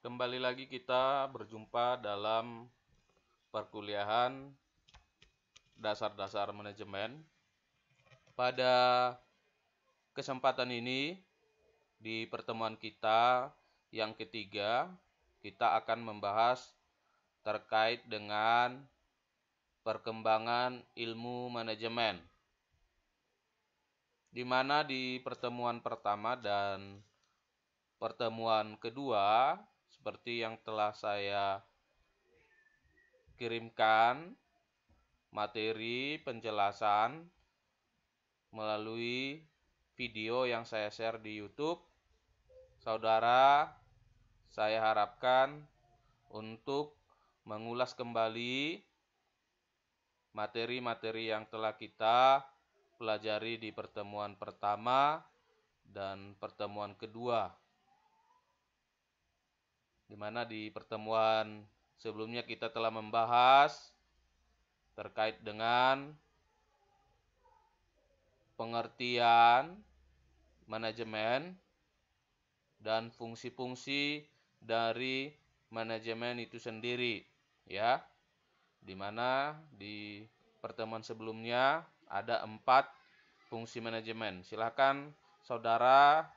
Kembali lagi kita berjumpa dalam perkuliahan dasar-dasar manajemen. Pada kesempatan ini, di pertemuan kita yang ketiga, kita akan membahas terkait dengan perkembangan ilmu manajemen. Di mana di pertemuan pertama dan pertemuan kedua, seperti yang telah saya kirimkan materi penjelasan melalui video yang saya share di YouTube. Saudara, saya harapkan untuk mengulas kembali materi-materi yang telah kita pelajari di pertemuan pertama dan pertemuan kedua. Di mana di pertemuan sebelumnya kita telah membahas terkait dengan pengertian manajemen dan fungsi-fungsi dari manajemen itu sendiri, ya. Di mana di pertemuan sebelumnya ada 4 fungsi manajemen. Silakan saudara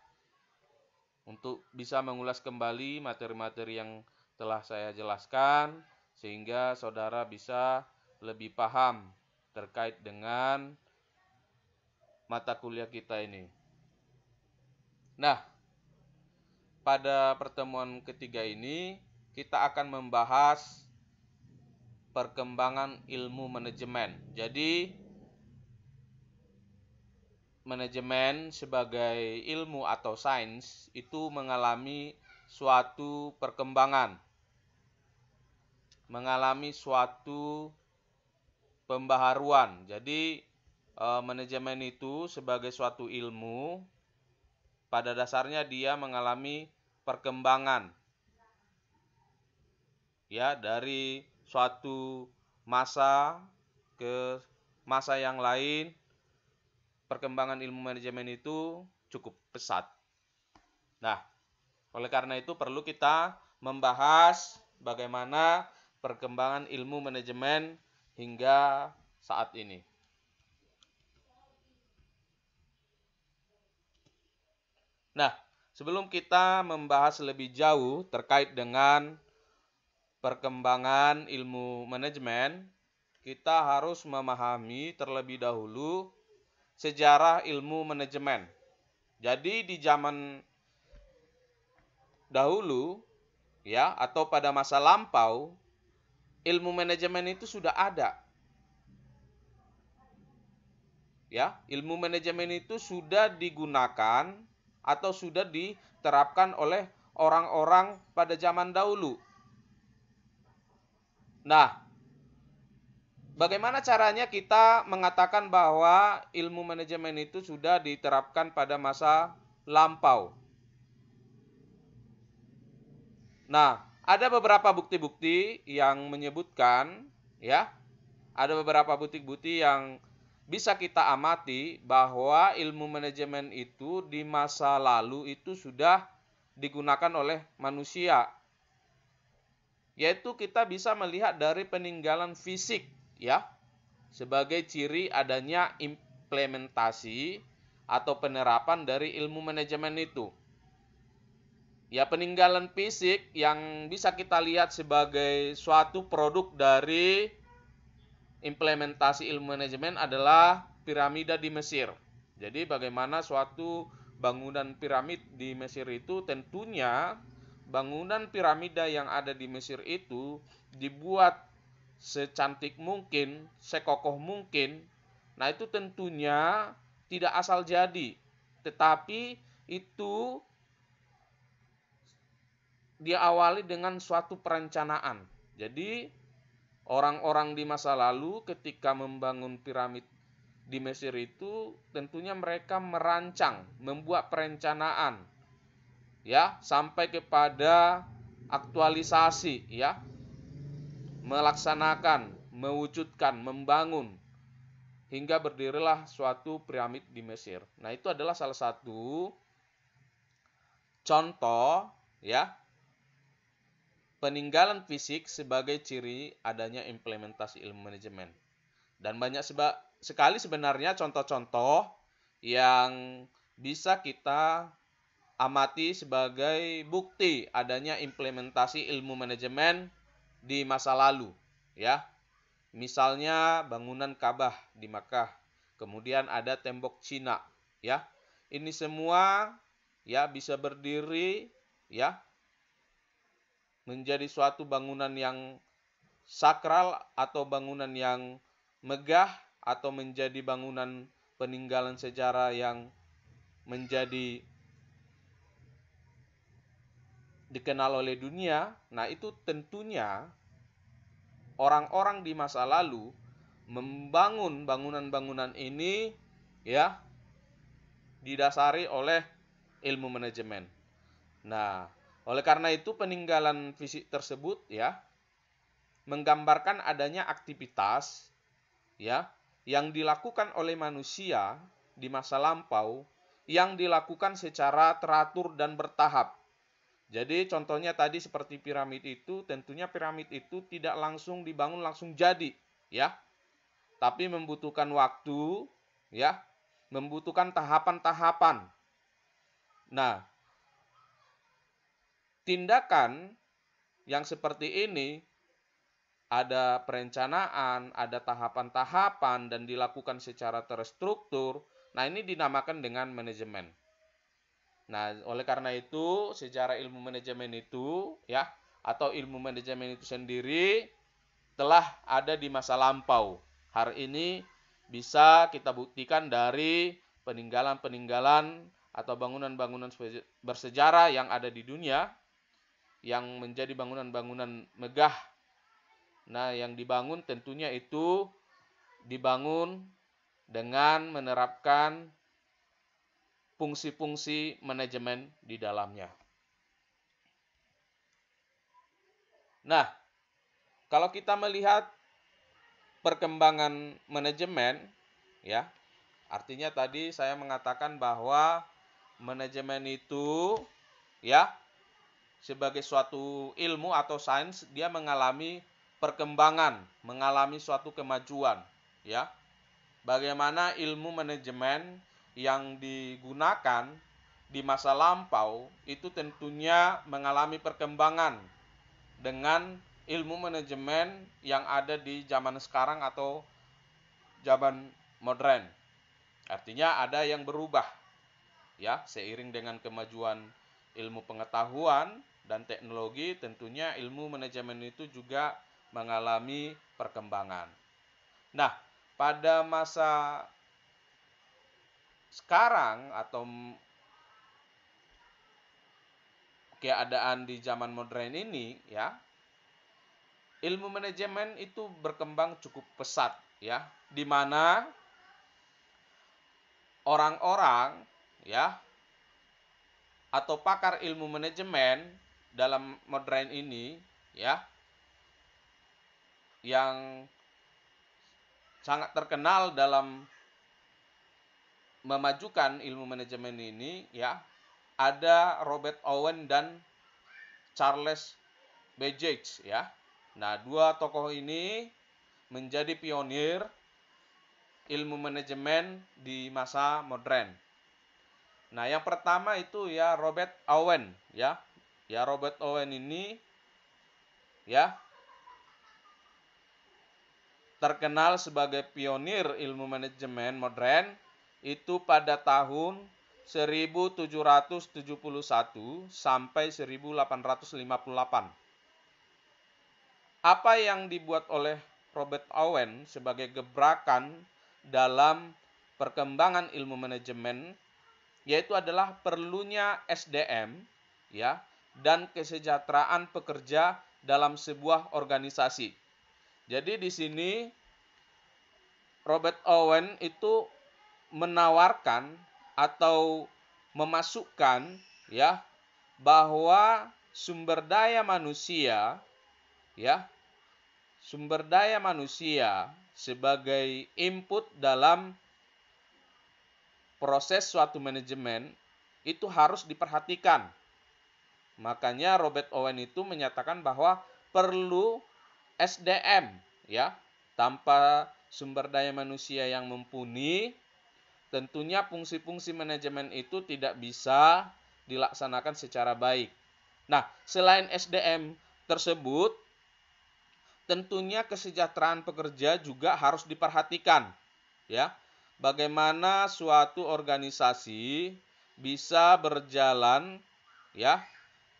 untuk bisa mengulas kembali materi-materi yang telah saya jelaskan sehingga saudara bisa lebih paham terkait dengan mata kuliah kita ini. Nah, pada pertemuan ketiga ini kita akan membahas perkembangan ilmu manajemen. Jadi, manajemen sebagai ilmu atau sains itu mengalami suatu perkembangan, mengalami suatu pembaharuan. Jadi, manajemen itu sebagai suatu ilmu, pada dasarnya dia mengalami perkembangan, ya, dari suatu masa ke masa yang lain. Perkembangan ilmu manajemen itu cukup pesat. Nah, oleh karena itu perlu kita membahas bagaimana perkembangan ilmu manajemen hingga saat ini. Nah, sebelum kita membahas lebih jauh terkait dengan perkembangan ilmu manajemen, kita harus memahami terlebih dahulu sejarah ilmu manajemen. Jadi di zaman dahulu, ya, atau pada masa lampau, ilmu manajemen itu sudah ada. Ya, ilmu manajemen itu sudah digunakan atau sudah diterapkan oleh orang-orang pada zaman dahulu. Nah, bagaimana caranya kita mengatakan bahwa ilmu manajemen itu sudah diterapkan pada masa lampau? Nah, ada beberapa bukti-bukti yang menyebutkan, ya, ada beberapa bukti-bukti yang bisa kita amati bahwa ilmu manajemen itu di masa lalu itu sudah digunakan oleh manusia. Yaitu kita bisa melihat dari peninggalan fisik, ya, sebagai ciri adanya implementasi atau penerapan dari ilmu manajemen itu. Ya, peninggalan fisik yang bisa kita lihat sebagai suatu produk dari implementasi ilmu manajemen adalah piramida di Mesir. Jadi bagaimana suatu bangunan piramid di Mesir itu, tentunya bangunan piramida yang ada di Mesir itu dibuat secantik mungkin, sekokoh mungkin. Nah, itu tentunya tidak asal jadi, tetapi itu diawali dengan suatu perencanaan. Jadi orang-orang di masa lalu ketika membangun piramid di Mesir itu tentunya mereka merancang, membuat perencanaan, ya, sampai kepada aktualisasi, ya, melaksanakan, mewujudkan, membangun hingga berdirilah suatu piramid di Mesir. Nah, itu adalah salah satu contoh, ya, peninggalan fisik sebagai ciri adanya implementasi ilmu manajemen. Dan banyak sekali sebenarnya contoh-contoh yang bisa kita amati sebagai bukti adanya implementasi ilmu manajemen di masa lalu, ya. Misalnya bangunan Ka'bah di Makkah, kemudian ada tembok Cina, ya. Ini semua ya bisa berdiri ya menjadi suatu bangunan yang sakral atau bangunan yang megah atau menjadi bangunan peninggalan sejarah yang menjadi dikenal oleh dunia. Nah, itu tentunya orang-orang di masa lalu membangun bangunan-bangunan ini ya didasari oleh ilmu manajemen. Nah, oleh karena itu peninggalan fisik tersebut ya menggambarkan adanya aktivitas ya yang dilakukan oleh manusia di masa lampau yang dilakukan secara teratur dan bertahap. Jadi contohnya tadi seperti piramid itu, tentunya piramid itu tidak langsung dibangun langsung jadi, ya. Tapi membutuhkan waktu, ya. Membutuhkan tahapan-tahapan. Nah, tindakan yang seperti ini ada perencanaan, ada tahapan-tahapan dan dilakukan secara terstruktur. Nah, ini dinamakan dengan manajemen. Nah, oleh karena itu, sejarah ilmu manajemen itu ya atau ilmu manajemen itu sendiri telah ada di masa lampau. Hari ini bisa kita buktikan dari peninggalan-peninggalan atau bangunan-bangunan bersejarah yang ada di dunia yang menjadi bangunan-bangunan megah. Nah, yang dibangun tentunya itu dibangun dengan menerapkan fungsi-fungsi manajemen di dalamnya. Nah, kalau kita melihat perkembangan manajemen, ya, artinya tadi saya mengatakan bahwa manajemen itu, ya, sebagai suatu ilmu atau sains, dia mengalami perkembangan, mengalami suatu kemajuan, ya. Bagaimana ilmu manajemen yang digunakan di masa lampau itu tentunya mengalami perkembangan dengan ilmu manajemen yang ada di zaman sekarang atau zaman modern. Artinya ada yang berubah ya seiring dengan kemajuan ilmu pengetahuan dan teknologi, tentunya ilmu manajemen itu juga mengalami perkembangan. Nah, pada masa sekarang atau keadaan di zaman modern ini ya, ilmu manajemen itu berkembang cukup pesat ya, di mana orang-orang ya atau pakar ilmu manajemen dalam modern ini ya yang sangat terkenal dalam memajukan ilmu manajemen ini ya ada Robert Owen dan Charles Babbage ya. Nah, dua tokoh ini menjadi pionir ilmu manajemen di masa modern. Nah, yang pertama itu ya Robert Owen ya. Ya Robert Owen ini ya terkenal sebagai pionir ilmu manajemen modern itu pada tahun 1771 sampai 1858. Apa yang dibuat oleh Robert Owen sebagai gebrakan dalam perkembangan ilmu manajemen yaitu adalah perlunya SDM ya dan kesejahteraan pekerja dalam sebuah organisasi. Jadi di sini Robert Owen itu menawarkan atau memasukkan ya bahwa sumber daya manusia sebagai input dalam proses suatu manajemen itu harus diperhatikan Makanya Robert Owen itu menyatakan bahwa perlu SDM, ya. Tanpa sumber daya manusia yang mumpuni, tentunya fungsi-fungsi manajemen itu tidak bisa dilaksanakan secara baik. Nah, selain SDM tersebut, tentunya kesejahteraan pekerja juga harus diperhatikan, ya. Bagaimana suatu organisasi bisa berjalan, ya,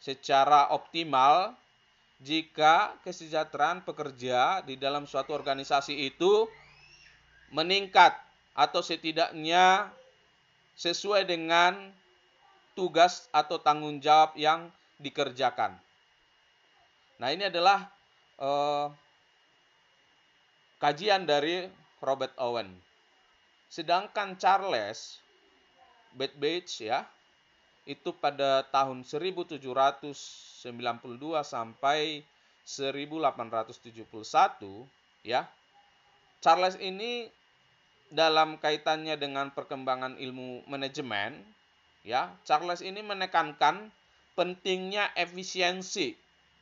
secara optimal jika kesejahteraan pekerja di dalam suatu organisasi itu meningkat atau setidaknya sesuai dengan tugas atau tanggung jawab yang dikerjakan. Nah, ini adalah kajian dari Robert Owen. Sedangkan Charles Babbage, ya, itu pada tahun 1792 sampai 1871, ya. Charles ini dalam kaitannya dengan perkembangan ilmu manajemen, ya, Charles ini menekankan pentingnya efisiensi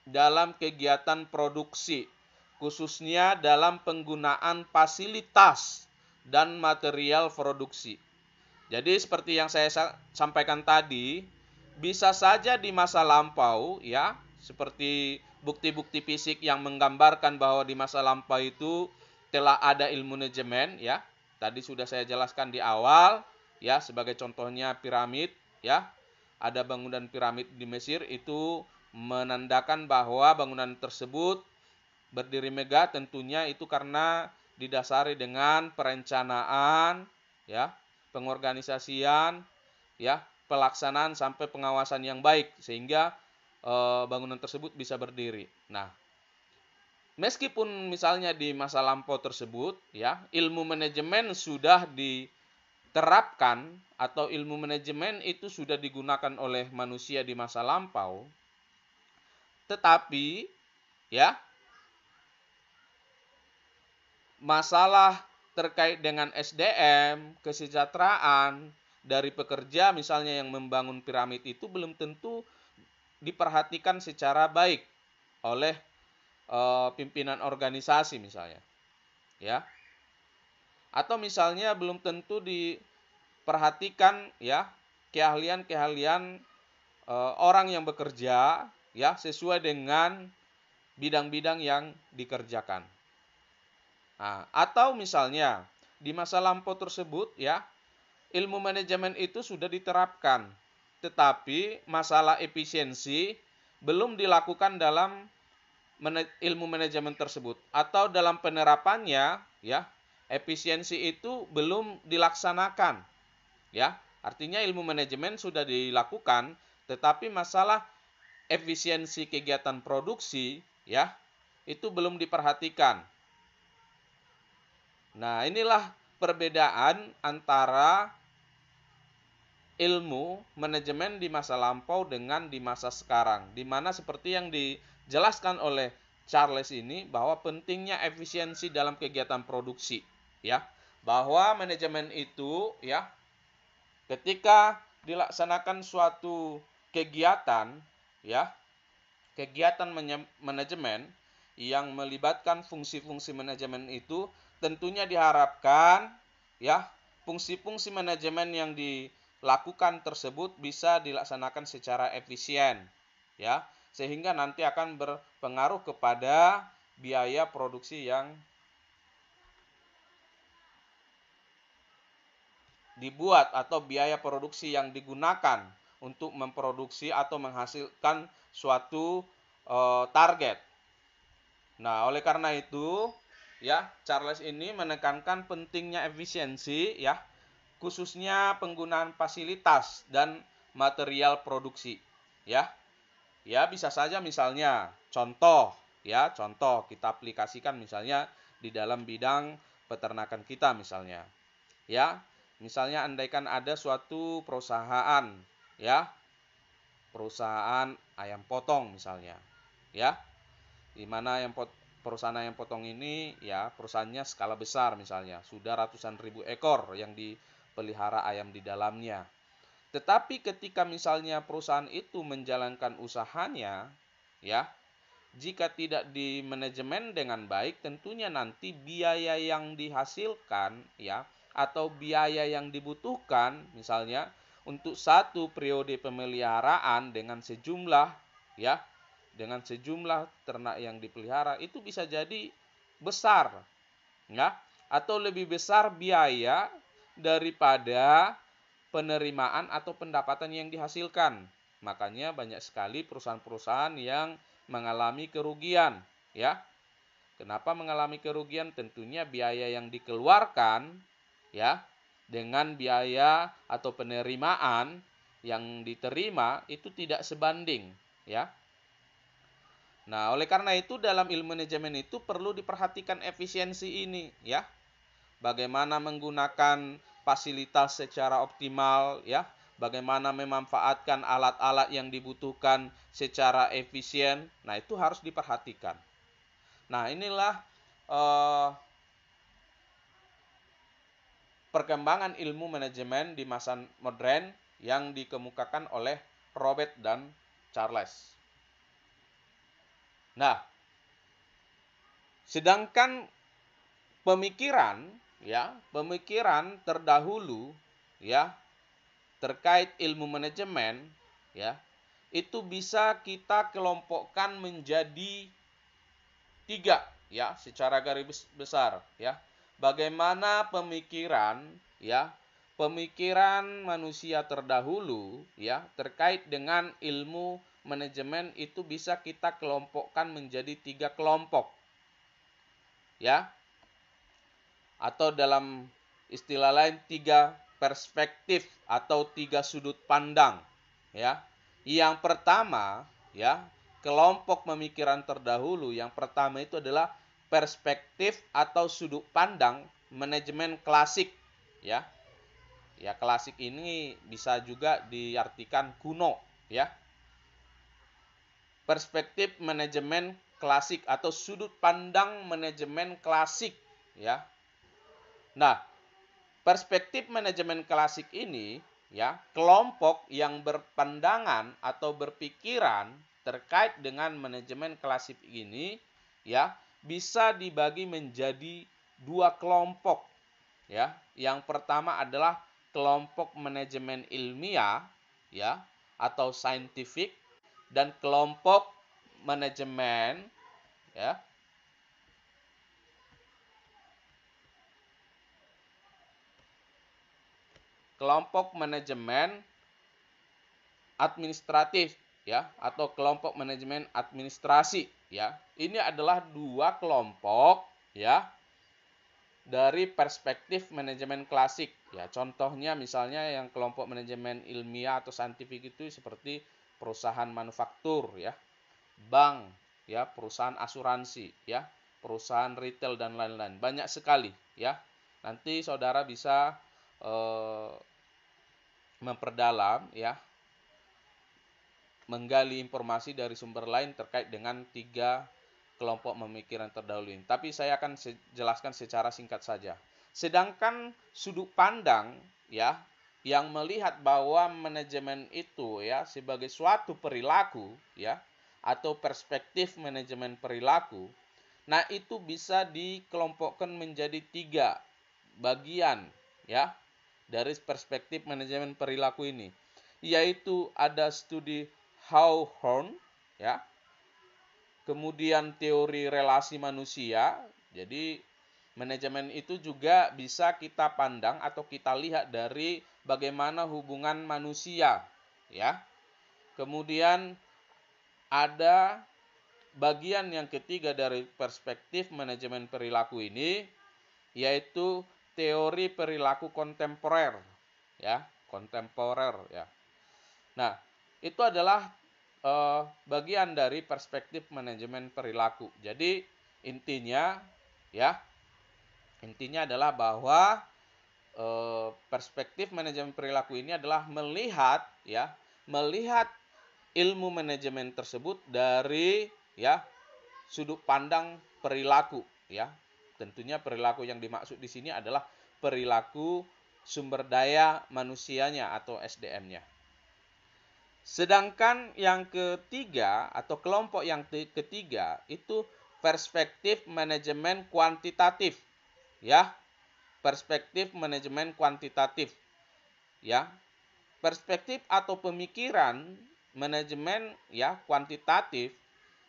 dalam kegiatan produksi, khususnya dalam penggunaan fasilitas dan material produksi. Jadi seperti yang saya sampaikan tadi, bisa saja di masa lampau, ya, seperti bukti-bukti fisik yang menggambarkan bahwa di masa lampau itu telah ada ilmu manajemen, ya. Tadi sudah saya jelaskan di awal, ya, sebagai contohnya piramid, ya. Ada bangunan piramid di Mesir itu menandakan bahwa bangunan tersebut berdiri megah, tentunya itu karena didasari dengan perencanaan, ya, pengorganisasian, ya, pelaksanaan sampai pengawasan yang baik sehingga bangunan tersebut bisa berdiri. Nah, meskipun misalnya di masa lampau tersebut, ya, ilmu manajemen sudah diterapkan atau ilmu manajemen itu sudah digunakan oleh manusia di masa lampau, tetapi, ya, masalah terkait dengan SDM, kesejahteraan dari pekerja misalnya yang membangun piramid itu belum tentu diperhatikan secara baik oleh pimpinan organisasi misalnya, ya. Atau misalnya belum tentu diperhatikan, ya, keahlian-keahlian orang yang bekerja, ya, sesuai dengan bidang-bidang yang dikerjakan. Nah, atau misalnya di masa lampau tersebut, ya, ilmu manajemen itu sudah diterapkan, tetapi masalah efisiensi belum dilakukan dalam ilmu manajemen tersebut, atau dalam penerapannya, ya, efisiensi itu belum dilaksanakan, ya. Artinya ilmu manajemen sudah dilakukan, tetapi masalah efisiensi kegiatan produksi, ya, itu belum diperhatikan. Nah, inilah perbedaan antara ilmu manajemen di masa lampau dengan di masa sekarang, di mana seperti yang dijelaskan oleh Charles ini bahwa pentingnya efisiensi dalam kegiatan produksi, ya, bahwa manajemen itu, ya, ketika dilaksanakan suatu kegiatan, ya, kegiatan manajemen yang melibatkan fungsi-fungsi manajemen itu tentunya diharapkan, ya, fungsi-fungsi manajemen yang dilakukan tersebut bisa dilaksanakan secara efisien, ya, sehingga nanti akan berpengaruh kepada biaya produksi yang dibuat atau biaya produksi yang digunakan untuk memproduksi atau menghasilkan suatu target. Nah, oleh karena itu, ya, Charles ini menekankan pentingnya efisiensi, ya, khususnya penggunaan fasilitas dan material produksi, ya. Ya, bisa saja misalnya contoh, ya, contoh kita aplikasikan misalnya di dalam bidang peternakan kita misalnya. Ya, misalnya andaikan ada suatu perusahaan, ya, perusahaan ayam potong misalnya, ya, di mana perusahaan ayam potong ini, ya, perusahaannya skala besar misalnya, sudah ratusan ribu ekor yang dipelihara ayam di dalamnya. Tetapi ketika misalnya perusahaan itu menjalankan usahanya, ya, jika tidak di manajemen dengan baik, tentunya nanti biaya yang dihasilkan, ya, atau biaya yang dibutuhkan, misalnya untuk satu periode pemeliharaan dengan sejumlah, ya, dengan sejumlah ternak yang dipelihara itu bisa jadi besar, ya, atau lebih besar biaya daripada penerimaan atau pendapatan yang dihasilkan. Makanya banyak sekali perusahaan-perusahaan yang mengalami kerugian, ya. Kenapa mengalami kerugian? Tentunya biaya yang dikeluarkan, ya, dengan biaya atau penerimaan yang diterima itu tidak sebanding, ya. Nah, oleh karena itu dalam ilmu manajemen itu perlu diperhatikan efisiensi ini, ya. Bagaimana menggunakan fasilitas secara optimal, ya. Bagaimana memanfaatkan alat-alat yang dibutuhkan secara efisien. Nah, itu harus diperhatikan. Nah, inilah perkembangan ilmu manajemen di masa modern yang dikemukakan oleh Robert dan Charles. Nah, sedangkan pemikiran, ya, pemikiran terdahulu, ya, terkait ilmu manajemen, ya, itu bisa kita kelompokkan menjadi 3, ya, secara garis besar, ya. Bagaimana pemikiran, ya, pemikiran manusia terdahulu, ya, terkait dengan ilmu manajemen itu bisa kita kelompokkan menjadi 3 kelompok, ya. Atau dalam istilah lain 3 perspektif atau 3 sudut pandang, ya. Yang pertama, ya, kelompok pemikiran terdahulu yang pertama itu adalah perspektif atau sudut pandang manajemen klasik, ya. Ya, klasik ini bisa juga diartikan kuno, ya. Perspektif manajemen klasik atau sudut pandang manajemen klasik, ya. Nah, perspektif manajemen klasik ini, ya, kelompok yang berpandangan atau berpikiran terkait dengan manajemen klasik ini, ya, bisa dibagi menjadi 2 kelompok, ya. Yang pertama adalah kelompok manajemen ilmiah, ya, atau scientific, dan kelompok manajemen, ya, kelompok manajemen administratif, ya, atau kelompok manajemen administrasi, ya. Ini adalah 2 kelompok, ya, dari perspektif manajemen klasik, ya. Contohnya misalnya yang kelompok manajemen ilmiah atau saintifik itu seperti perusahaan manufaktur, ya, bank, ya, perusahaan asuransi, ya, perusahaan retail dan lain-lain. Banyak sekali, ya. Nanti saudara bisa memperdalam, ya, menggali informasi dari sumber lain terkait dengan 3 kelompok pemikiran terdahulu ini. Tapi saya akan jelaskan secara singkat saja. Sedangkan sudut pandang, ya, yang melihat bahwa manajemen itu, ya, sebagai suatu perilaku, ya, atau perspektif manajemen perilaku, nah itu bisa dikelompokkan menjadi 3 bagian, ya, dari perspektif manajemen perilaku ini, yaitu ada studi Hawthorne, ya, kemudian teori relasi manusia. Jadi manajemen itu juga bisa kita pandang atau kita lihat dari bagaimana hubungan manusia, ya. Kemudian ada bagian yang ketiga dari perspektif manajemen perilaku ini, yaitu teori perilaku kontemporer, ya, kontemporer, ya. Nah, itu adalah bagian dari perspektif manajemen perilaku. Jadi intinya, ya, intinya adalah bahwa perspektif manajemen perilaku ini adalah melihat, ya, melihat ilmu manajemen tersebut dari, ya, sudut pandang perilaku, ya. Tentunya perilaku yang dimaksud di sini adalah perilaku sumber daya manusianya atau SDM-nya. Sedangkan yang ketiga atau kelompok yang ketiga itu perspektif manajemen kuantitatif, ya. Perspektif manajemen kuantitatif, ya. Perspektif atau pemikiran manajemen ya kuantitatif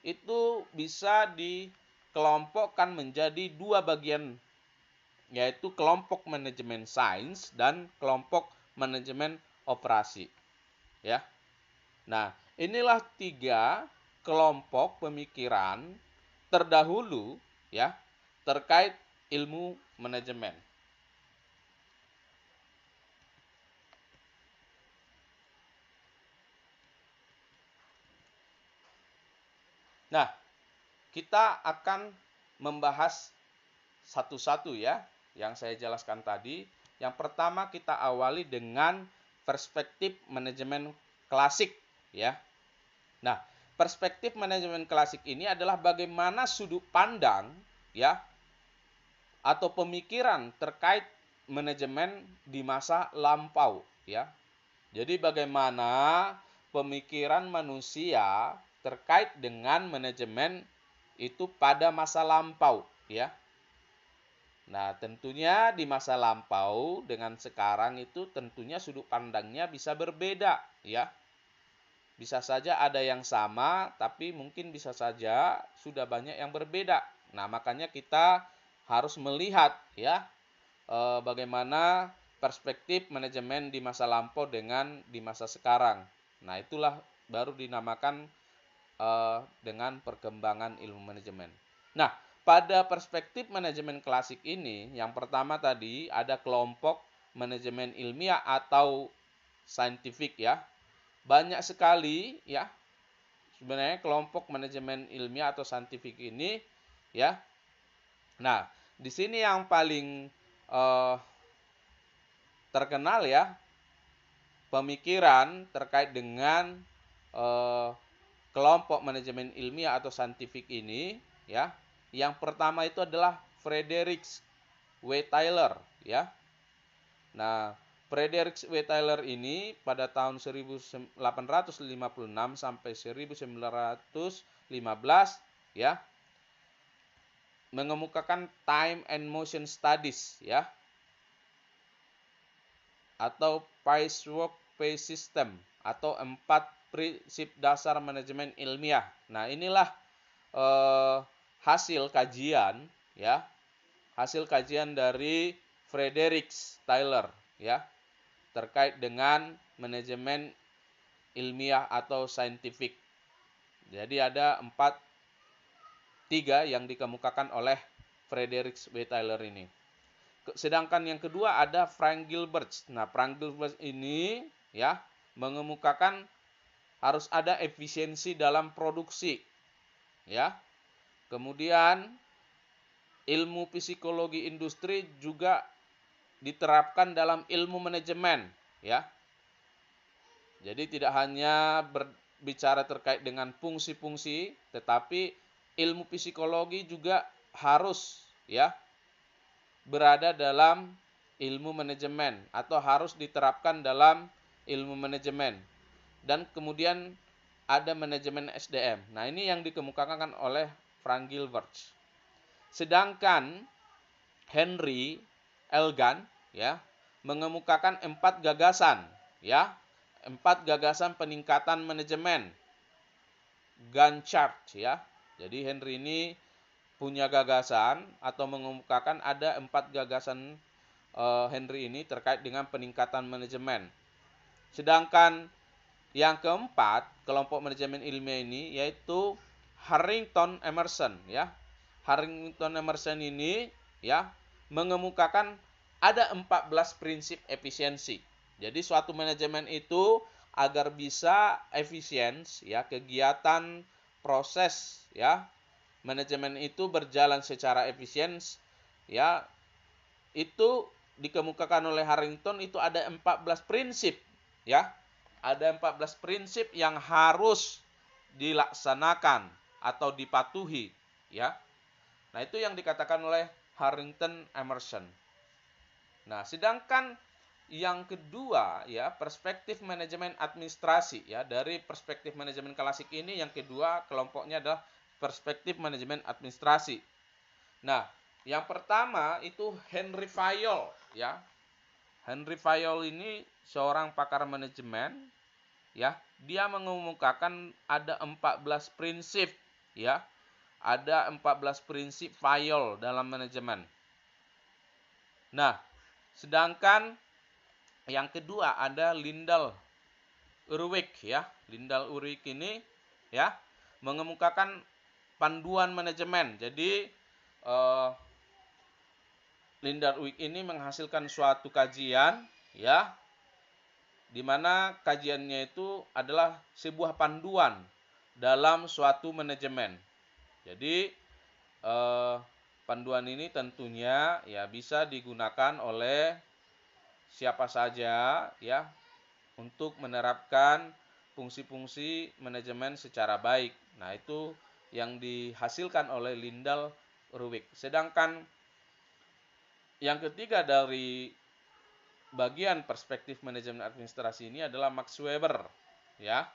itu bisa dikelompokkan menjadi dua bagian, yaitu kelompok manajemen sains dan kelompok manajemen operasi, ya. Nah, inilah tiga kelompok pemikiran terdahulu ya terkait ilmu manajemen. Nah, kita akan membahas satu-satu ya yang saya jelaskan tadi. Yang pertama kita awali dengan perspektif manajemen klasik ya. Nah, perspektif manajemen klasik ini adalah bagaimana sudut pandang ya atau pemikiran terkait manajemen di masa lampau ya. Jadi bagaimana pemikiran manusia terkait dengan manajemen itu pada masa lampau ya. Nah, tentunya di masa lampau dengan sekarang itu tentunya sudut pandangnya bisa berbeda ya. Bisa saja ada yang sama, tapi mungkin bisa saja sudah banyak yang berbeda. Nah, makanya kita harus melihat ya bagaimana perspektif manajemen di masa lampau dengan di masa sekarang. Nah, itulah baru dinamakan dengan perkembangan ilmu manajemen. Nah, pada perspektif manajemen klasik ini, yang pertama tadi ada kelompok manajemen ilmiah atau scientific ya. Banyak sekali ya sebenarnya kelompok manajemen ilmiah atau scientific ini ya. Nah, di sini yang paling terkenal ya pemikiran terkait dengan kelompok manajemen ilmiah atau scientific ini ya. Yang pertama itu adalah Frederick W. Taylor ya. Nah, Frederick W. Taylor ini pada tahun 1856 sampai 1915 ya mengemukakan time and motion studies ya atau Pacework Phase System atau 4 prinsip dasar manajemen ilmiah. Nah, inilah hasil kajian ya. Hasil kajian dari Frederick Taylor ya terkait dengan manajemen ilmiah atau scientific. Jadi ada 3 yang dikemukakan oleh Frederick W. Taylor ini. Sedangkan yang kedua ada Frank Gilbert. Nah, Frank Gilbert ini ya mengemukakan harus ada efisiensi dalam produksi. Ya. Kemudian ilmu psikologi industri juga diterapkan dalam ilmu manajemen, ya. Jadi tidak hanya berbicara terkait dengan fungsi-fungsi, tetapi ilmu psikologi juga harus ya berada dalam ilmu manajemen atau harus diterapkan dalam ilmu manajemen. Dan kemudian ada manajemen SDM. Nah, ini yang dikemukakan oleh Frank Gilbert. Sedangkan Henry Elgan ya mengemukakan 4 gagasan ya. 4 gagasan peningkatan manajemen Gantt chart ya. Jadi Henry ini punya gagasan atau mengemukakan ada 4 gagasan Henry ini terkait dengan peningkatan manajemen. Sedangkan yang keempat, kelompok manajemen ilmiah ini yaitu Harrington Emerson ya. Harrington Emerson ini ya mengemukakan ada 14 prinsip efisiensi. Jadi suatu manajemen itu agar bisa efisien ya kegiatan proses ya manajemen itu berjalan secara efisien ya itu dikemukakan oleh Harrington itu ada 14 prinsip ya. Ada 14 prinsip yang harus dilaksanakan atau dipatuhi ya. Nah, itu yang dikatakan oleh Harrington Emerson. Nah, sedangkan Yang kedua ya, perspektif manajemen administrasi ya. Dari perspektif manajemen klasik ini yang kedua kelompoknya adalah perspektif manajemen administrasi. Nah, yang pertama itu Henry Fayol ya. Henry Fayol ini seorang pakar manajemen ya. Dia mengemukakan ada 14 prinsip ya. Ada 14 prinsip Fayol dalam manajemen. Nah, sedangkan yang kedua ada Lyndall Urwig ya. Lyndall Urwig ini ya mengemukakan panduan manajemen. Jadi Lyndall Urwig ini menghasilkan suatu kajian ya, di mana kajiannya itu adalah sebuah panduan dalam suatu manajemen. Jadi panduan ini tentunya ya bisa digunakan oleh siapa saja ya untuk menerapkan fungsi-fungsi manajemen secara baik. Nah, itu yang dihasilkan oleh Lyndall Urwig. Sedangkan yang ketiga dari bagian perspektif manajemen administrasi ini adalah Max Weber ya.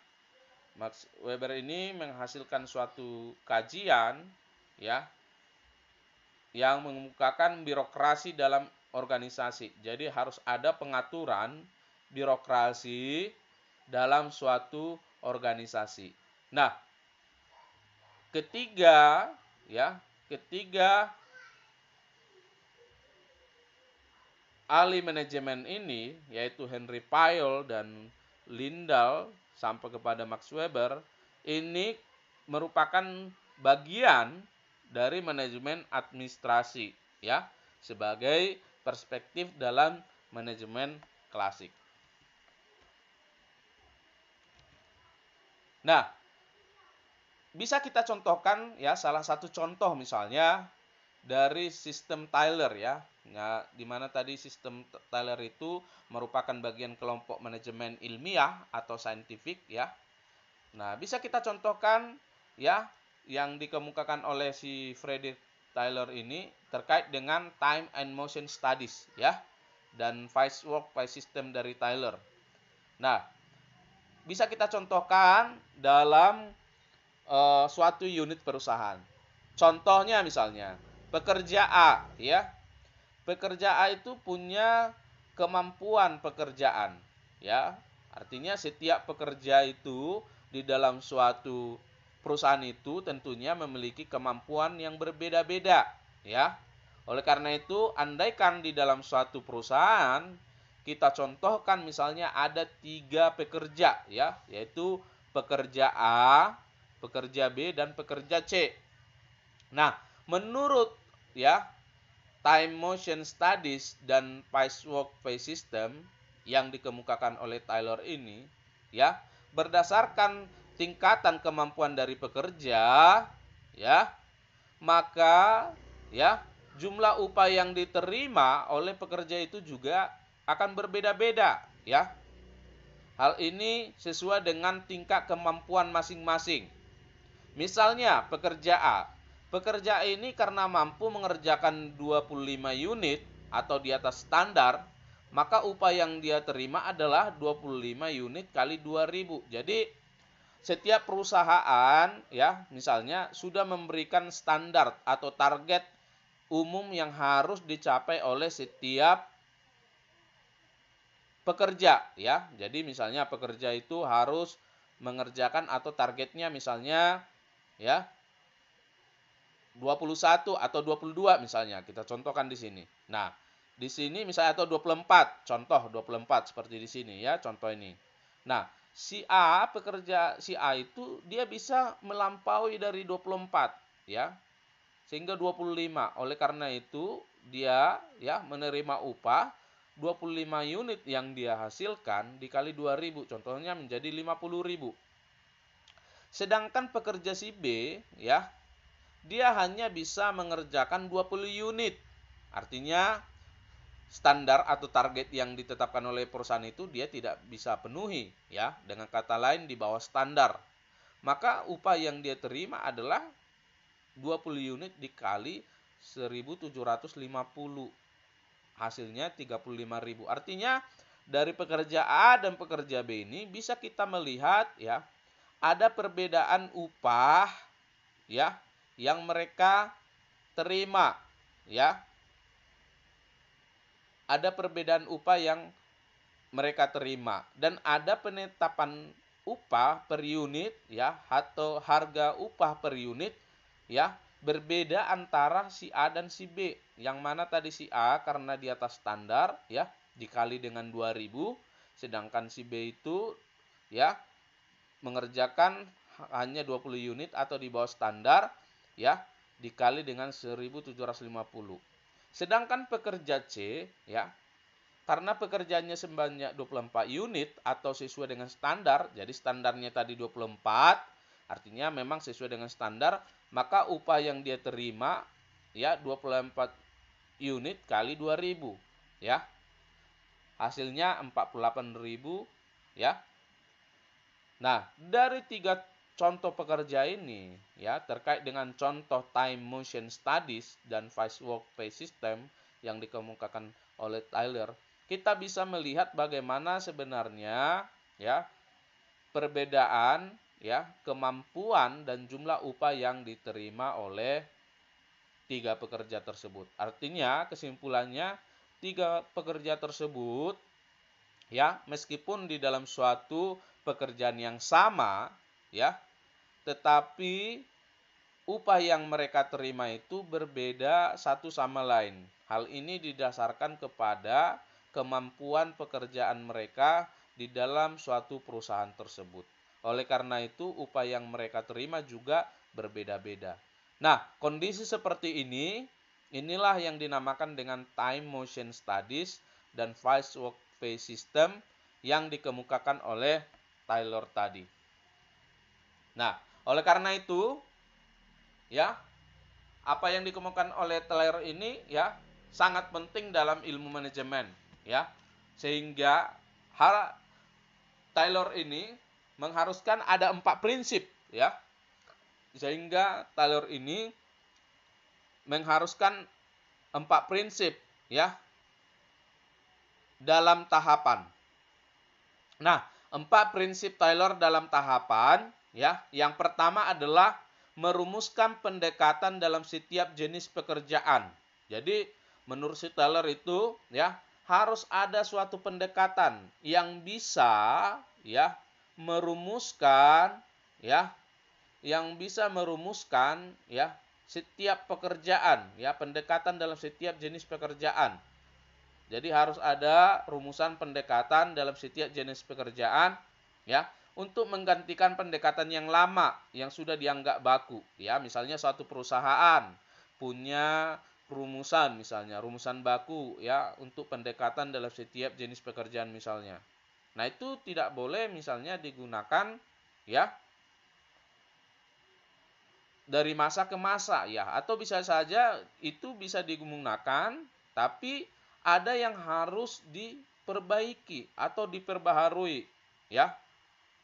Max Weber ini menghasilkan suatu kajian ya yang mengemukakan birokrasi dalam organisasi. Jadi harus ada pengaturan birokrasi dalam suatu organisasi. Nah, ketiga ahli manajemen ini yaitu Henry Fayol dan Lyndall sampai kepada Max Weber ini merupakan bagian dari manajemen administrasi ya sebagai perspektif dalam manajemen klasik. Nah, bisa kita contohkan ya salah satu contoh misalnya dari sistem Tyler ya. Nah, di mana tadi sistem Tyler itu merupakan bagian kelompok manajemen ilmiah atau saintifik ya. Nah, bisa kita contohkan ya yang dikemukakan oleh si Frederick Tyler ini terkait dengan time and motion studies ya dan vice work vice system dari Tyler. Nah, bisa kita contohkan dalam suatu unit perusahaan. Contohnya misalnya pekerja A ya. Pekerja A itu punya kemampuan pekerjaan ya. Artinya setiap pekerja itu di dalam suatu perusahaan itu tentunya memiliki kemampuan yang berbeda-beda ya. Oleh karena itu, andaikan di dalam suatu perusahaan kita contohkan misalnya ada 3 pekerja ya, yaitu pekerja A, pekerja B dan pekerja C. Nah, menurut ya time motion studies dan vice work vice system yang dikemukakan oleh Tyler ini ya, berdasarkan tingkatan kemampuan dari pekerja ya, maka ya jumlah upah yang diterima oleh pekerja itu juga akan berbeda-beda ya. Hal ini sesuai dengan tingkat kemampuan masing-masing. Misalnya pekerja A. Pekerja A ini karena mampu mengerjakan 25 unit atau di atas standar, maka upah yang dia terima adalah 25 unit kali 2000. Jadi setiap perusahaan ya, misalnya sudah memberikan standar atau target umum yang harus dicapai oleh setiap pekerja ya. Jadi misalnya pekerja itu harus mengerjakan atau targetnya misalnya ya 21 atau 22 misalnya, kita contohkan di sini. Nah, di sini misalnya atau 24, contoh 24 seperti di sini ya, contoh ini. Nah, pekerja si A itu dia bisa melampaui dari 24 ya. Sehingga 25. Oleh karena itu, dia ya menerima upah 25 unit yang dia hasilkan dikali 2000, contohnya menjadi 50.000. Sedangkan pekerja si B ya, dia hanya bisa mengerjakan 20 unit. Artinya standar atau target yang ditetapkan oleh perusahaan itu dia tidak bisa penuhi ya. Dengan kata lain di bawah standar. Maka upah yang dia terima adalah 20 unit dikali 1750. hasilnya 35.000. Artinya dari pekerja A dan pekerja B ini bisa kita melihat ya, ada perbedaan upah ya yang mereka terima ya. Ada perbedaan upah yang mereka terima dan ada penetapan upah per unit ya atau harga upah per unit ya berbeda antara si A dan si B. Yang mana tadi si A karena di atas standar ya dikali dengan 2.000, sedangkan si B itu ya mengerjakan hanya 20 unit atau di bawah standar ya dikali dengan 1.750. Sedangkan pekerja C ya karena pekerjaannya sebanyak 24 unit atau sesuai dengan standar, jadi standarnya tadi 24, artinya memang sesuai dengan standar, maka upah yang dia terima ya 24 unit kali 2.000 ya. Hasilnya 48.000 ya. Nah, dari 3 contoh pekerja ini ya terkait dengan contoh time motion studies dan vice work pay system yang dikemukakan oleh Tyler, kita bisa melihat bagaimana sebenarnya ya perbedaan ya kemampuan dan jumlah upah yang diterima oleh 3 pekerja tersebut. Artinya kesimpulannya 3 pekerja tersebut ya meskipun di dalam suatu pekerjaan yang sama ya tetapi upah yang mereka terima itu berbeda satu sama lain. Hal ini didasarkan kepada kemampuan pekerjaan mereka di dalam suatu perusahaan tersebut. Oleh karena itu, upah yang mereka terima juga berbeda-beda. Nah, kondisi seperti ini, inilah yang dinamakan dengan time motion studies dan vice work pay system yang dikemukakan oleh Tyler tadi. Nah, oleh karena itu, ya, apa yang dikemukakan oleh Tyler ini ya sangat penting dalam ilmu manajemen, ya. Sehingga Tyler ini mengharuskan ada 4 prinsip, ya. Sehingga Tyler ini mengharuskan 4 prinsip, ya, dalam tahapan. Nah, 4 prinsip Tyler dalam tahapan, ya. Yang pertama adalah merumuskan pendekatan dalam setiap jenis pekerjaan. Jadi, menurut si Tyler itu, ya, harus ada suatu pendekatan yang bisa, ya, merumuskan, ya, setiap pekerjaan, ya, pendekatan dalam setiap jenis pekerjaan. Jadi harus ada rumusan pendekatan dalam setiap jenis pekerjaan ya untuk menggantikan pendekatan yang lama yang sudah dianggap baku. Ya, misalnya suatu perusahaan punya rumusan misalnya rumusan baku ya untuk pendekatan dalam setiap jenis pekerjaan misalnya. Nah, itu tidak boleh misalnya digunakan ya dari masa ke masa ya atau bisa saja itu bisa digunakan tapi ada yang harus diperbaiki atau diperbaharui ya.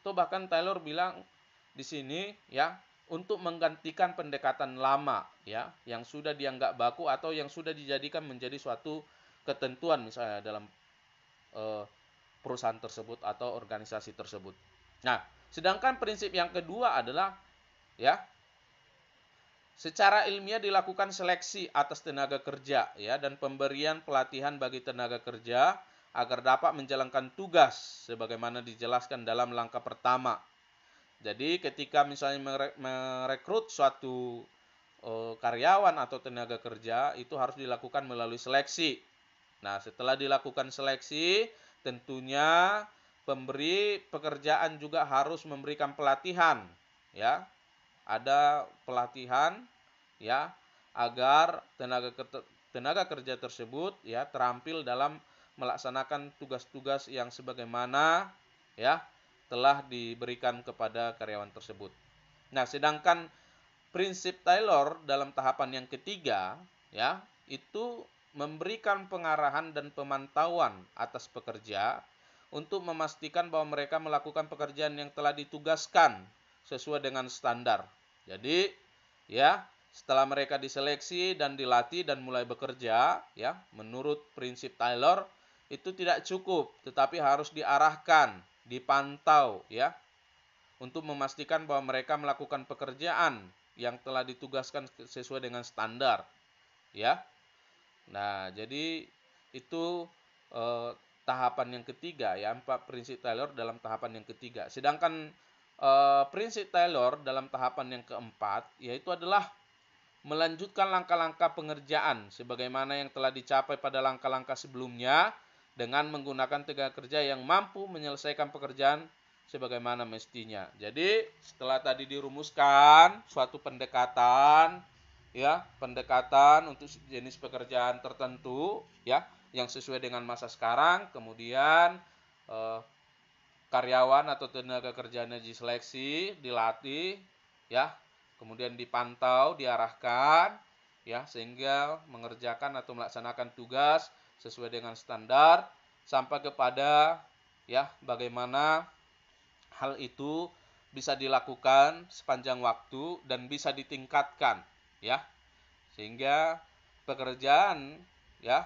Atau bahkan Taylor bilang di sini ya untuk menggantikan pendekatan lama ya yang sudah dianggap baku atau yang sudah dijadikan menjadi suatu ketentuan misalnya dalam perusahaan tersebut atau organisasi tersebut. Nah, sedangkan prinsip yang kedua adalah ya secara ilmiah dilakukan seleksi atas tenaga kerja ya dan pemberian pelatihan bagi tenaga kerja agar dapat menjalankan tugas sebagaimana dijelaskan dalam langkah pertama. Jadi ketika misalnya merekrut suatu karyawan atau tenaga kerja itu harus dilakukan melalui seleksi. Nah, setelah dilakukan seleksi, tentunya pemberi pekerjaan juga harus memberikan pelatihan ya. Ada pelatihan ya agar tenaga kerja tersebut ya terampil dalam melaksanakan tugas-tugas yang sebagaimana ya telah diberikan kepada karyawan tersebut. Nah, sedangkan prinsip Taylor dalam tahapan yang ketiga ya itu memberikan pengarahan dan pemantauan atas pekerja untuk memastikan bahwa mereka melakukan pekerjaan yang telah ditugaskan sesuai dengan standar. Jadi, ya, setelah mereka diseleksi dan dilatih dan mulai bekerja, ya, menurut prinsip Taylor itu tidak cukup, tetapi harus diarahkan, dipantau, ya, untuk memastikan bahwa mereka melakukan pekerjaan yang telah ditugaskan sesuai dengan standar, ya. Nah, jadi itu tahapan yang ketiga, ya, 4 prinsip Taylor dalam tahapan yang ketiga. Sedangkan prinsip Taylor dalam tahapan yang keempat yaitu adalah melanjutkan langkah-langkah pengerjaan sebagaimana yang telah dicapai pada langkah-langkah sebelumnya dengan menggunakan tenaga kerja yang mampu menyelesaikan pekerjaan sebagaimana mestinya. Jadi, setelah tadi dirumuskan suatu pendekatan, ya, pendekatan untuk jenis pekerjaan tertentu, ya, yang sesuai dengan masa sekarang, kemudian karyawan atau tenaga kerjanya diseleksi, dilatih, ya, kemudian dipantau, diarahkan, ya, sehingga mengerjakan atau melaksanakan tugas sesuai dengan standar sampai kepada, ya, bagaimana hal itu bisa dilakukan sepanjang waktu dan bisa ditingkatkan, ya, sehingga pekerjaan, ya,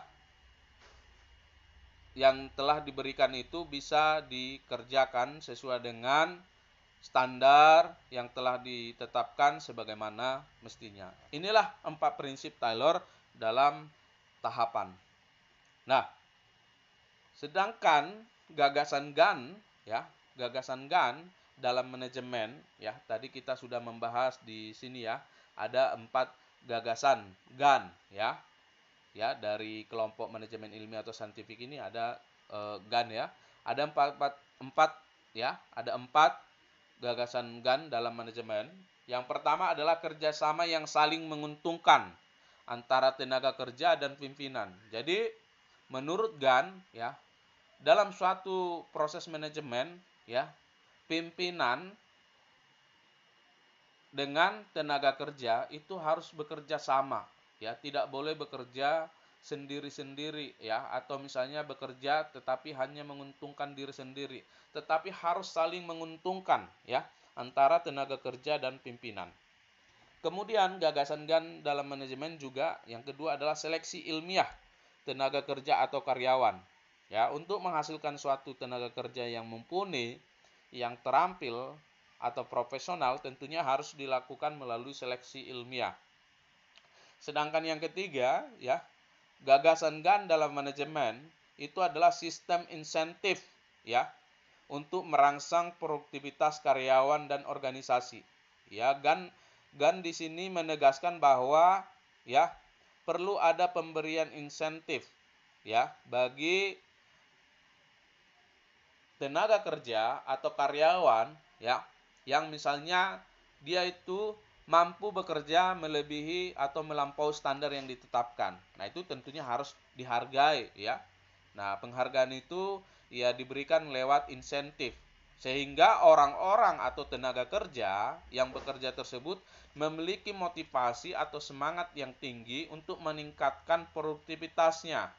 yang telah diberikan itu bisa dikerjakan sesuai dengan standar yang telah ditetapkan sebagaimana mestinya. Inilah 4 prinsip Taylor dalam tahapan. Nah, sedangkan gagasan Gann, ya, gagasan Gann dalam manajemen, ya, tadi kita sudah membahas di sini, ya, ada 4 gagasan Gann, ya. Ya, dari kelompok manajemen ilmiah atau saintifik ini ada Gann, ya. Ada 4 ya, ada 4 gagasan Gann dalam manajemen. Yang pertama adalah kerjasama yang saling menguntungkan antara tenaga kerja dan pimpinan. Jadi, menurut Gann, ya, dalam suatu proses manajemen, ya, pimpinan dengan tenaga kerja itu harus bekerja sama, ya, tidak boleh bekerja sendiri-sendiri, ya, atau misalnya bekerja tetapi hanya menguntungkan diri sendiri, tetapi harus saling menguntungkan, ya, antara tenaga kerja dan pimpinan. Kemudian gagasan Gann dalam manajemen juga yang kedua adalah seleksi ilmiah tenaga kerja atau karyawan. Ya, untuk menghasilkan suatu tenaga kerja yang mumpuni, yang terampil atau profesional tentunya harus dilakukan melalui seleksi ilmiah. Sedangkan yang ketiga, ya, gagasan Gann dalam manajemen itu adalah sistem insentif, ya, untuk merangsang produktivitas karyawan dan organisasi. Ya, Gann di sini menegaskan bahwa, ya, perlu ada pemberian insentif, ya, bagi tenaga kerja atau karyawan, ya, yang misalnya dia itu mampu bekerja melebihi atau melampaui standar yang ditetapkan. Nah, itu tentunya harus dihargai, ya. Nah, penghargaan itu ya diberikan lewat insentif sehingga orang-orang atau tenaga kerja yang bekerja tersebut memiliki motivasi atau semangat yang tinggi untuk meningkatkan produktivitasnya.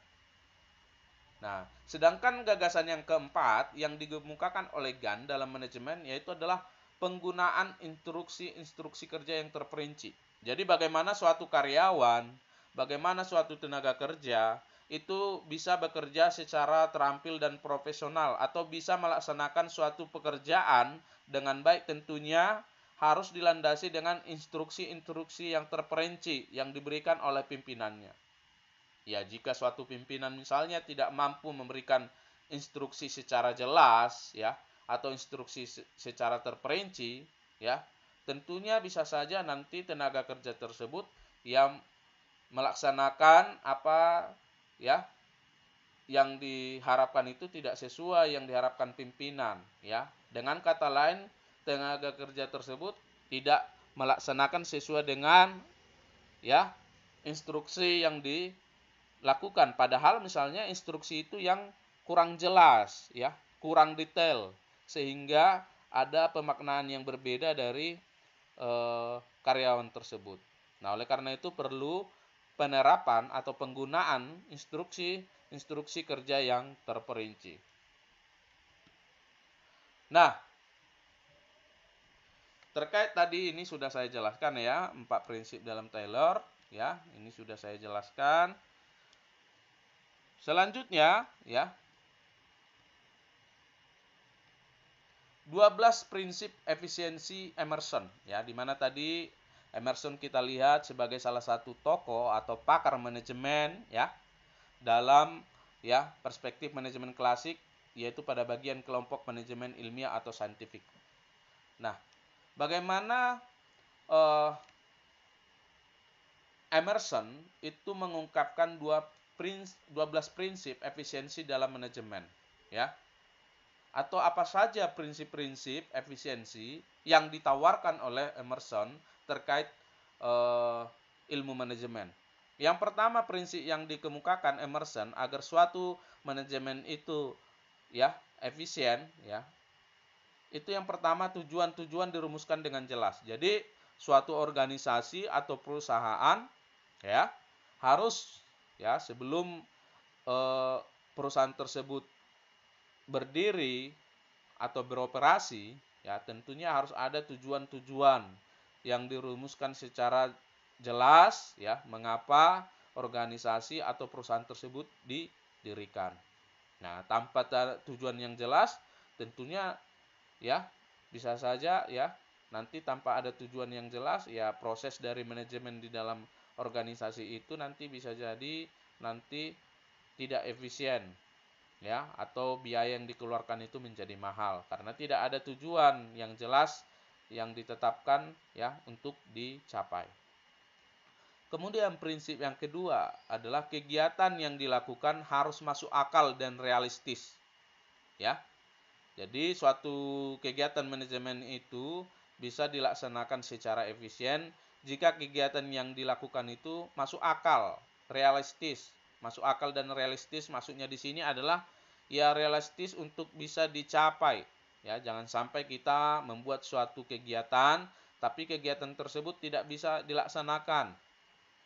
Nah, sedangkan gagasan yang keempat yang dikemukakan oleh Gann dalam manajemen yaitu adalah penggunaan instruksi kerja yang terperinci. Jadi bagaimana suatu karyawan, bagaimana suatu tenaga kerja itu bisa bekerja secara terampil dan profesional atau bisa melaksanakan suatu pekerjaan dengan baik tentunya harus dilandasi dengan instruksi-instruksi yang terperinci yang diberikan oleh pimpinannya. Ya, jika suatu pimpinan misalnya tidak mampu memberikan instruksi secara jelas, ya, atau instruksi secara terperinci, ya, tentunya bisa saja nanti tenaga kerja tersebut yang melaksanakan apa, ya, yang diharapkan itu tidak sesuai yang diharapkan pimpinan, ya. Dengan kata lain, tenaga kerja tersebut tidak melaksanakan sesuai dengan, ya, instruksi yang lakukan, padahal misalnya instruksi itu yang kurang jelas, ya, kurang detail, sehingga ada pemaknaan yang berbeda dari karyawan tersebut. Nah, oleh karena itu perlu penerapan atau penggunaan instruksi kerja yang terperinci. Nah, Terkait tadi ini sudah saya jelaskan ya, 4 prinsip dalam Taylor ya. Ini sudah saya jelaskan. Selanjutnya ya, 12 prinsip efisiensi Emerson ya, di mana tadi Emerson kita lihat sebagai salah satu tokoh atau pakar manajemen ya dalam ya perspektif manajemen klasik, yaitu pada bagian kelompok manajemen ilmiah atau scientific. Nah, bagaimana Emerson itu mengungkapkan 12 prinsip efisiensi dalam manajemen ya, atau apa saja prinsip-prinsip efisiensi yang ditawarkan oleh Emerson terkait ilmu manajemen. Yang pertama, prinsip yang dikemukakan Emerson agar suatu manajemen itu ya efisien ya, itu yang pertama, tujuan-tujuan dirumuskan dengan jelas. Jadi suatu organisasi atau perusahaan ya harus ya sebelum perusahaan tersebut berdiri atau beroperasi ya, tentunya harus ada tujuan-tujuan yang dirumuskan secara jelas ya, mengapa organisasi atau perusahaan tersebut didirikan. Nah, tanpa tujuan yang jelas tentunya ya bisa saja ya nanti tanpa ada tujuan yang jelas ya proses dari manajemen di dalam organisasi itu nanti bisa jadi nanti tidak efisien ya, atau biaya yang dikeluarkan itu menjadi mahal karena tidak ada tujuan yang jelas yang ditetapkan ya untuk dicapai. Kemudian prinsip yang kedua adalah kegiatan yang dilakukan harus masuk akal dan realistis ya. Jadi suatu kegiatan manajemen itu bisa dilaksanakan secara efisien jika kegiatan yang dilakukan itu masuk akal, realistis. Masuk akal dan realistis maksudnya di sini adalah ya realistis untuk bisa dicapai. Ya, jangan sampai kita membuat suatu kegiatan tapi kegiatan tersebut tidak bisa dilaksanakan.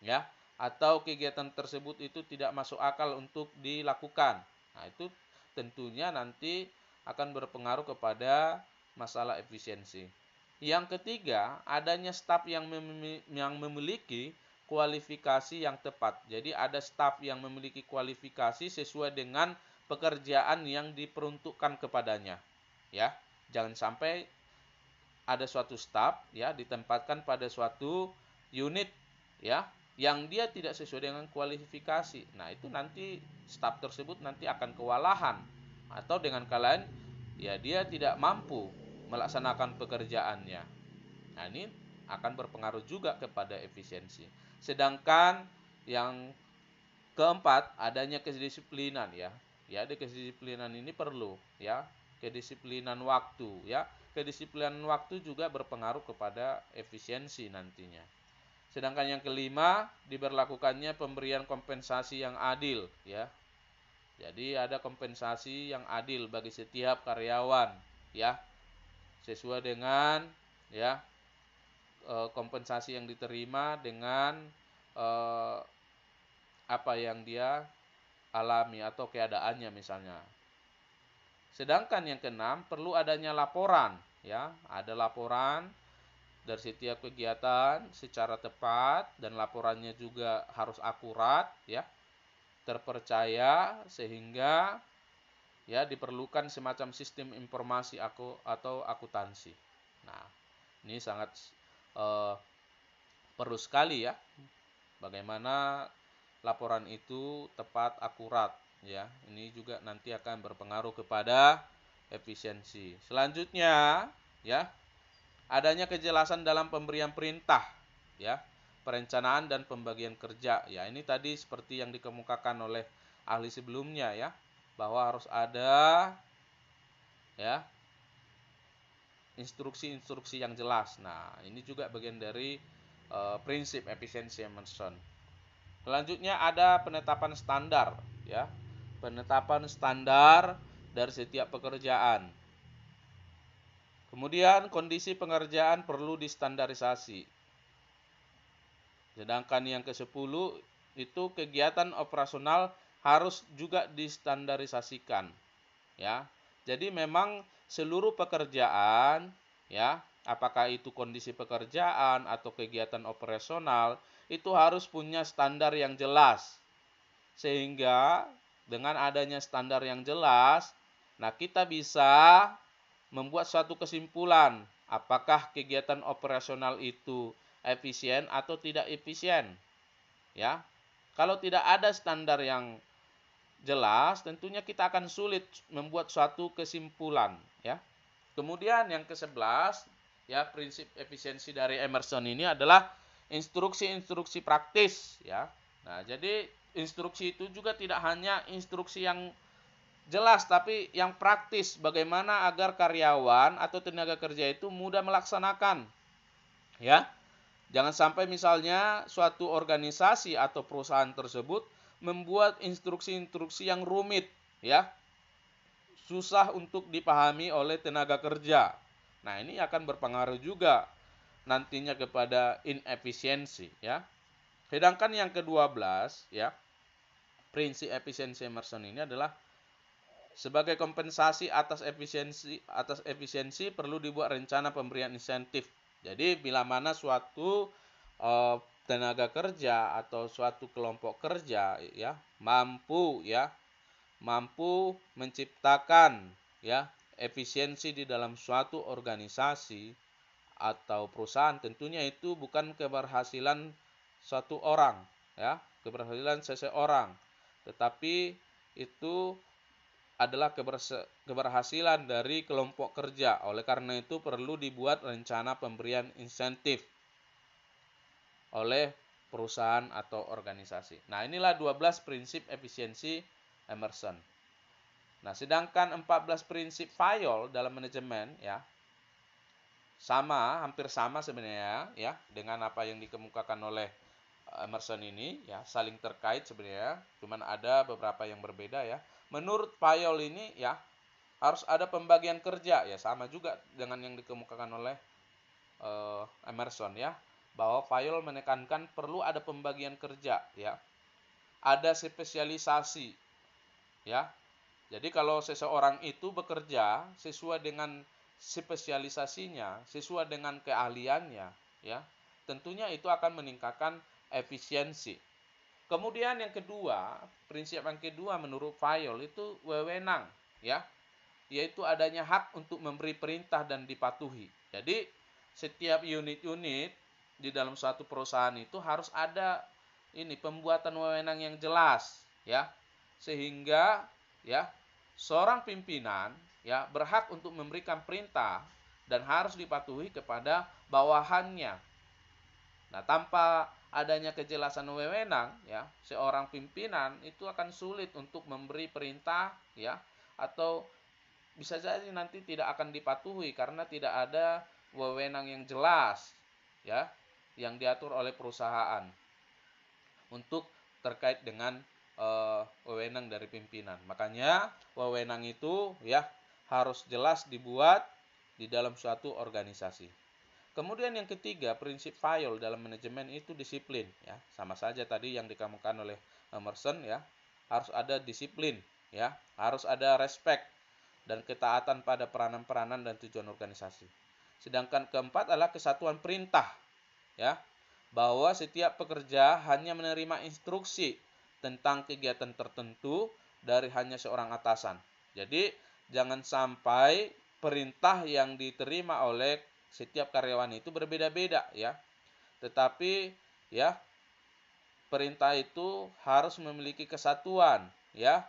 Ya, atau kegiatan tersebut itu tidak masuk akal untuk dilakukan. Nah, itu tentunya nanti akan berpengaruh kepada masalah efisiensi. Yang ketiga, adanya staf yang memiliki kualifikasi yang tepat. Jadi ada staf yang memiliki kualifikasi sesuai dengan pekerjaan yang diperuntukkan kepadanya. Ya, jangan sampai ada suatu staf ya ditempatkan pada suatu unit ya yang dia tidak sesuai dengan kualifikasi. Nah, itu nanti staf tersebut nanti akan kewalahan atau dengan kata lain ya dia tidak mampu melaksanakan pekerjaannya. Nah, ini akan berpengaruh juga kepada efisiensi. Sedangkan yang keempat, adanya kedisiplinan ya. Ya, kedisiplinan ini perlu ya. Kedisiplinan waktu ya. Kedisiplinan waktu juga berpengaruh kepada efisiensi nantinya. Sedangkan yang kelima, diberlakukannya pemberian kompensasi yang adil ya. Jadi ada kompensasi yang adil bagi setiap karyawan ya. Sesuai dengan ya kompensasi yang diterima dengan apa yang dia alami atau keadaannya misalnya. Sedangkan yang keenam, perlu adanya laporan ya. Ada laporan dari setiap kegiatan secara tepat dan laporannya juga harus akurat ya, terpercaya, sehingga ya diperlukan semacam sistem informasi atau akuntansi. Nah, ini sangat perlu sekali ya bagaimana laporan itu tepat, akurat ya. Ini juga nanti akan berpengaruh kepada efisiensi. Selanjutnya ya, adanya kejelasan dalam pemberian perintah ya, perencanaan dan pembagian kerja ya. Ini tadi seperti yang dikemukakan oleh ahli sebelumnya ya, bahwa harus ada ya instruksi-instruksi yang jelas. Nah, ini juga bagian dari prinsip efisiensi Emerson. Selanjutnya ada penetapan standar ya. Penetapan standar dari setiap pekerjaan. Kemudian kondisi pengerjaan perlu distandarisasi. Sedangkan yang ke-10 itu kegiatan operasional harus juga distandarisasikan. Ya. Jadi memang seluruh pekerjaan ya apakah itu kondisi pekerjaan atau kegiatan operasional, itu harus punya standar yang jelas. Sehingga dengan adanya standar yang jelas, nah kita bisa membuat suatu kesimpulan apakah kegiatan operasional itu efisien atau tidak efisien. Ya. Kalau tidak ada standar yang jelas, tentunya kita akan sulit membuat suatu kesimpulan, ya. Kemudian yang ke-11, ya, prinsip efisiensi dari Emerson ini adalah instruksi-instruksi praktis, ya. Nah, jadi instruksi itu juga tidak hanya instruksi yang jelas, tapi yang praktis, bagaimana agar karyawan atau tenaga kerja itu mudah melaksanakan, ya. Jangan sampai misalnya suatu organisasi atau perusahaan tersebut membuat instruksi-instruksi yang rumit, ya, susah untuk dipahami oleh tenaga kerja. Nah, ini akan berpengaruh juga nantinya kepada inefisiensi, ya. Sedangkan yang ke-12, ya, prinsip efisiensi Emerson ini adalah sebagai kompensasi atas efisiensi perlu dibuat rencana pemberian insentif. Jadi bila mana suatu tenaga kerja atau suatu kelompok kerja, ya, mampu menciptakan, ya, efisiensi di dalam suatu organisasi atau perusahaan, tentunya itu bukan keberhasilan suatu orang, ya, keberhasilan seseorang, tetapi itu adalah keberhasilan dari kelompok kerja. Oleh karena itu perlu dibuat rencana pemberian insentif oleh perusahaan atau organisasi. Nah, inilah 12 prinsip efisiensi Emerson. Nah, sedangkan 14 prinsip Fayol dalam manajemen, ya, hampir sama sebenarnya, ya, dengan apa yang dikemukakan oleh Emerson ini, ya, saling terkait sebenarnya, cuman ada beberapa yang berbeda, ya. Menurut Fayol ini, ya, harus ada pembagian kerja, ya, sama juga dengan yang dikemukakan oleh Emerson, ya, bahwa Fayol menekankan perlu ada pembagian kerja, ya, ada spesialisasi, ya. Jadi kalau seseorang itu bekerja sesuai dengan spesialisasinya, sesuai dengan keahliannya, ya, tentunya itu akan meningkatkan efisiensi. Kemudian yang kedua, prinsip yang kedua menurut Fayol itu wewenang, ya, yaitu adanya hak untuk memberi perintah dan dipatuhi. Jadi setiap unit-unit di dalam suatu perusahaan itu harus ada ini pembuatan wewenang yang jelas, ya, sehingga, ya, seorang pimpinan, ya, berhak untuk memberikan perintah dan harus dipatuhi kepada bawahannya. Nah, tanpa adanya kejelasan wewenang, ya, seorang pimpinan itu akan sulit untuk memberi perintah, ya, atau bisa jadi nanti tidak akan dipatuhi karena tidak ada wewenang yang jelas, ya, yang diatur oleh perusahaan untuk terkait dengan wewenang dari pimpinan. Makanya wewenang itu, ya, harus jelas dibuat di dalam suatu organisasi. Kemudian yang ketiga, prinsip Fayol dalam manajemen itu disiplin, ya. Sama saja tadi yang dikemukakan oleh Emerson, ya. Harus ada disiplin, ya. Harus ada respect dan ketaatan pada peranan-peranan dan tujuan organisasi. Sedangkan keempat adalah kesatuan perintah, ya. Bahwa setiap pekerja hanya menerima instruksi tentang kegiatan tertentu dari hanya seorang atasan. Jadi jangan sampai perintah yang diterima oleh setiap karyawan itu berbeda-beda, ya. Tetapi, ya, perintah itu harus memiliki kesatuan, ya.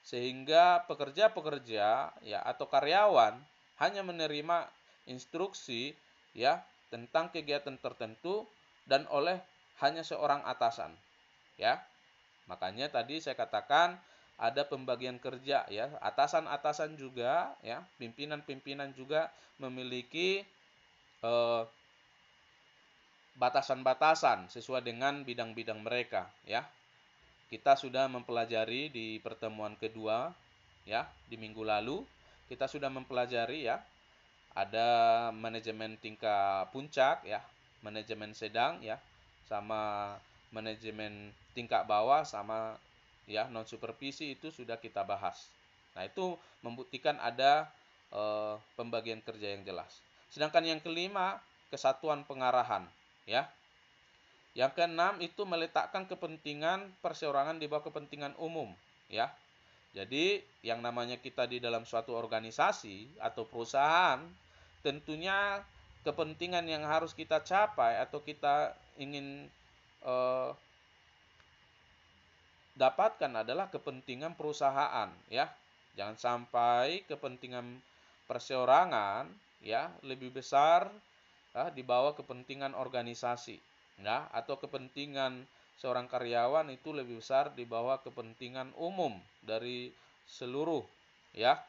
Sehingga pekerja-pekerja, ya, atau karyawan hanya menerima instruksi, ya, tentang kegiatan tertentu dan oleh hanya seorang atasan, ya. Makanya tadi saya katakan ada pembagian kerja, ya. Atasan-atasan juga, ya, pimpinan-pimpinan juga memiliki batasan-batasan sesuai dengan bidang-bidang mereka, ya. Kita sudah mempelajari di pertemuan kedua, ya, di minggu lalu kita sudah mempelajari, ya, ada manajemen tingkat puncak, ya, manajemen sedang, ya, sama manajemen tingkat bawah, sama, ya, non supervisi itu sudah kita bahas. Nah, itu membuktikan ada pembagian kerja yang jelas. Sedangkan yang kelima, kesatuan pengarahan, ya. Yang keenam itu meletakkan kepentingan perseorangan di bawah kepentingan umum, ya. Jadi yang namanya kita di dalam suatu organisasi atau perusahaan, tentunya kepentingan yang harus kita capai atau kita ingin dapatkan adalah kepentingan perusahaan, ya. Jangan sampai kepentingan perseorangan ya lebih besar di bawah kepentingan organisasi, ya, atau kepentingan seorang karyawan itu lebih besar di bawah kepentingan umum dari seluruh ya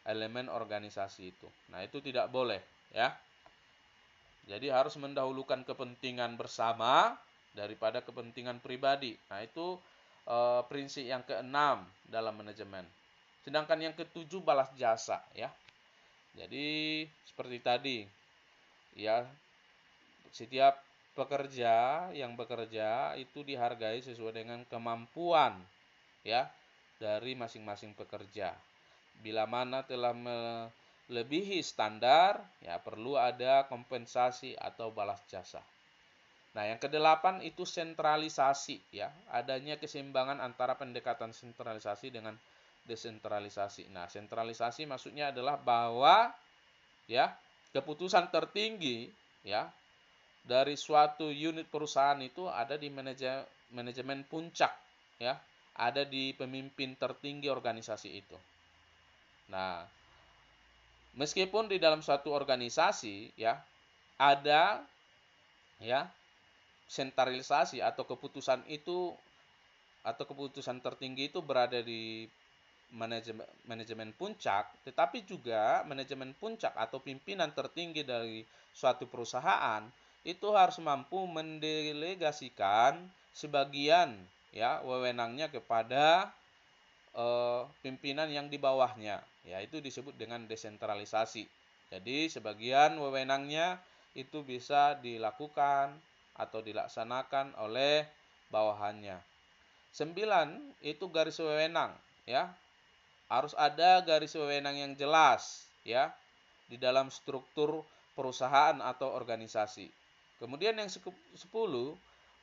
elemen organisasi itu. Nah, itu tidak boleh, ya. Jadi harus mendahulukan kepentingan bersama daripada kepentingan pribadi. Nah, itu prinsip yang keenam dalam manajemen. Sedangkan yang ketujuh balas jasa, ya. Jadi seperti tadi, ya, setiap pekerja yang bekerja itu dihargai sesuai dengan kemampuan, ya, dari masing-masing pekerja. Bila mana telah melebihi standar, ya perlu ada kompensasi atau balas jasa. Nah, yang kedelapan itu sentralisasi, ya, adanya keseimbangan antara pendekatan sentralisasi dengan desentralisasi. Nah, sentralisasi maksudnya adalah bahwa ya keputusan tertinggi ya dari suatu unit perusahaan itu ada di manajemen puncak, ya, ada di pemimpin tertinggi organisasi itu. Nah, meskipun di dalam suatu organisasi ya ada ya sentralisasi atau keputusan itu atau keputusan tertinggi itu berada di manajemen puncak, tetapi juga manajemen puncak atau pimpinan tertinggi dari suatu perusahaan itu harus mampu mendelegasikan sebagian ya wewenangnya kepada pimpinan yang di bawahnya, yaitu disebut dengan desentralisasi. Jadi sebagian wewenangnya itu bisa dilakukan atau dilaksanakan oleh bawahannya. 9 itu garis wewenang, ya. Harus ada garis wewenang yang jelas, ya, di dalam struktur perusahaan atau organisasi. Kemudian yang 10,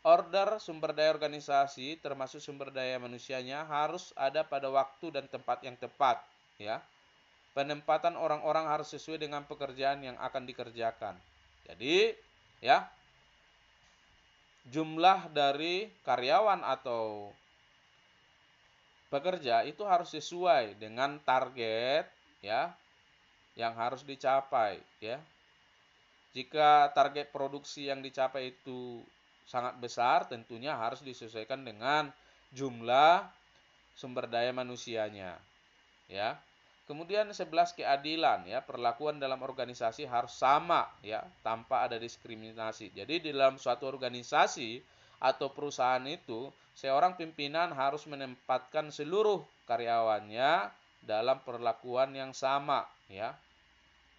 order sumber daya organisasi termasuk sumber daya manusianya harus ada pada waktu dan tempat yang tepat, ya. Penempatan orang-orang harus sesuai dengan pekerjaan yang akan dikerjakan. Jadi, ya, jumlah dari karyawan atau pekerja itu harus sesuai dengan target ya yang harus dicapai, ya. Jika target produksi yang dicapai itu sangat besar, tentunya harus disesuaikan dengan jumlah sumber daya manusianya, ya. Kemudian 11 keadilan, ya, perlakuan dalam organisasi harus sama, ya, tanpa ada diskriminasi. Jadi di dalam suatu organisasi atau perusahaan itu, seorang pimpinan harus menempatkan seluruh karyawannya dalam perlakuan yang sama, ya.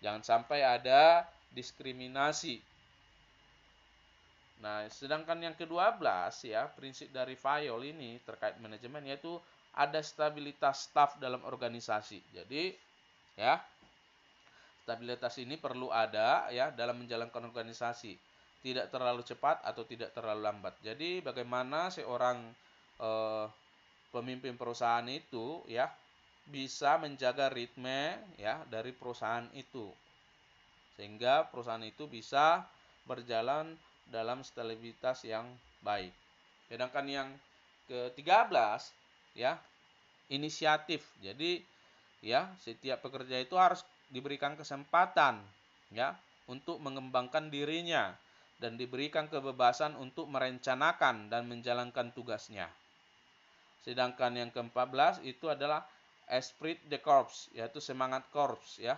Jangan sampai ada diskriminasi. Nah, sedangkan yang ke-12 ya, prinsip dari Fayol ini terkait manajemen yaitu ada stabilitas staf dalam organisasi. Jadi, ya, stabilitas ini perlu ada ya dalam menjalankan organisasi. Tidak terlalu cepat atau tidak terlalu lambat. Jadi, bagaimana seorang pemimpin perusahaan itu ya bisa menjaga ritme ya dari perusahaan itu. Sehingga perusahaan itu bisa berjalan dalam stabilitas yang baik. Sedangkan yang ke-13 ya, inisiatif. Jadi ya, setiap pekerja itu harus diberikan kesempatan ya untuk mengembangkan dirinya dan diberikan kebebasan untuk merencanakan dan menjalankan tugasnya. Sedangkan yang ke-14 itu adalah esprit de corps, yaitu semangat korps ya.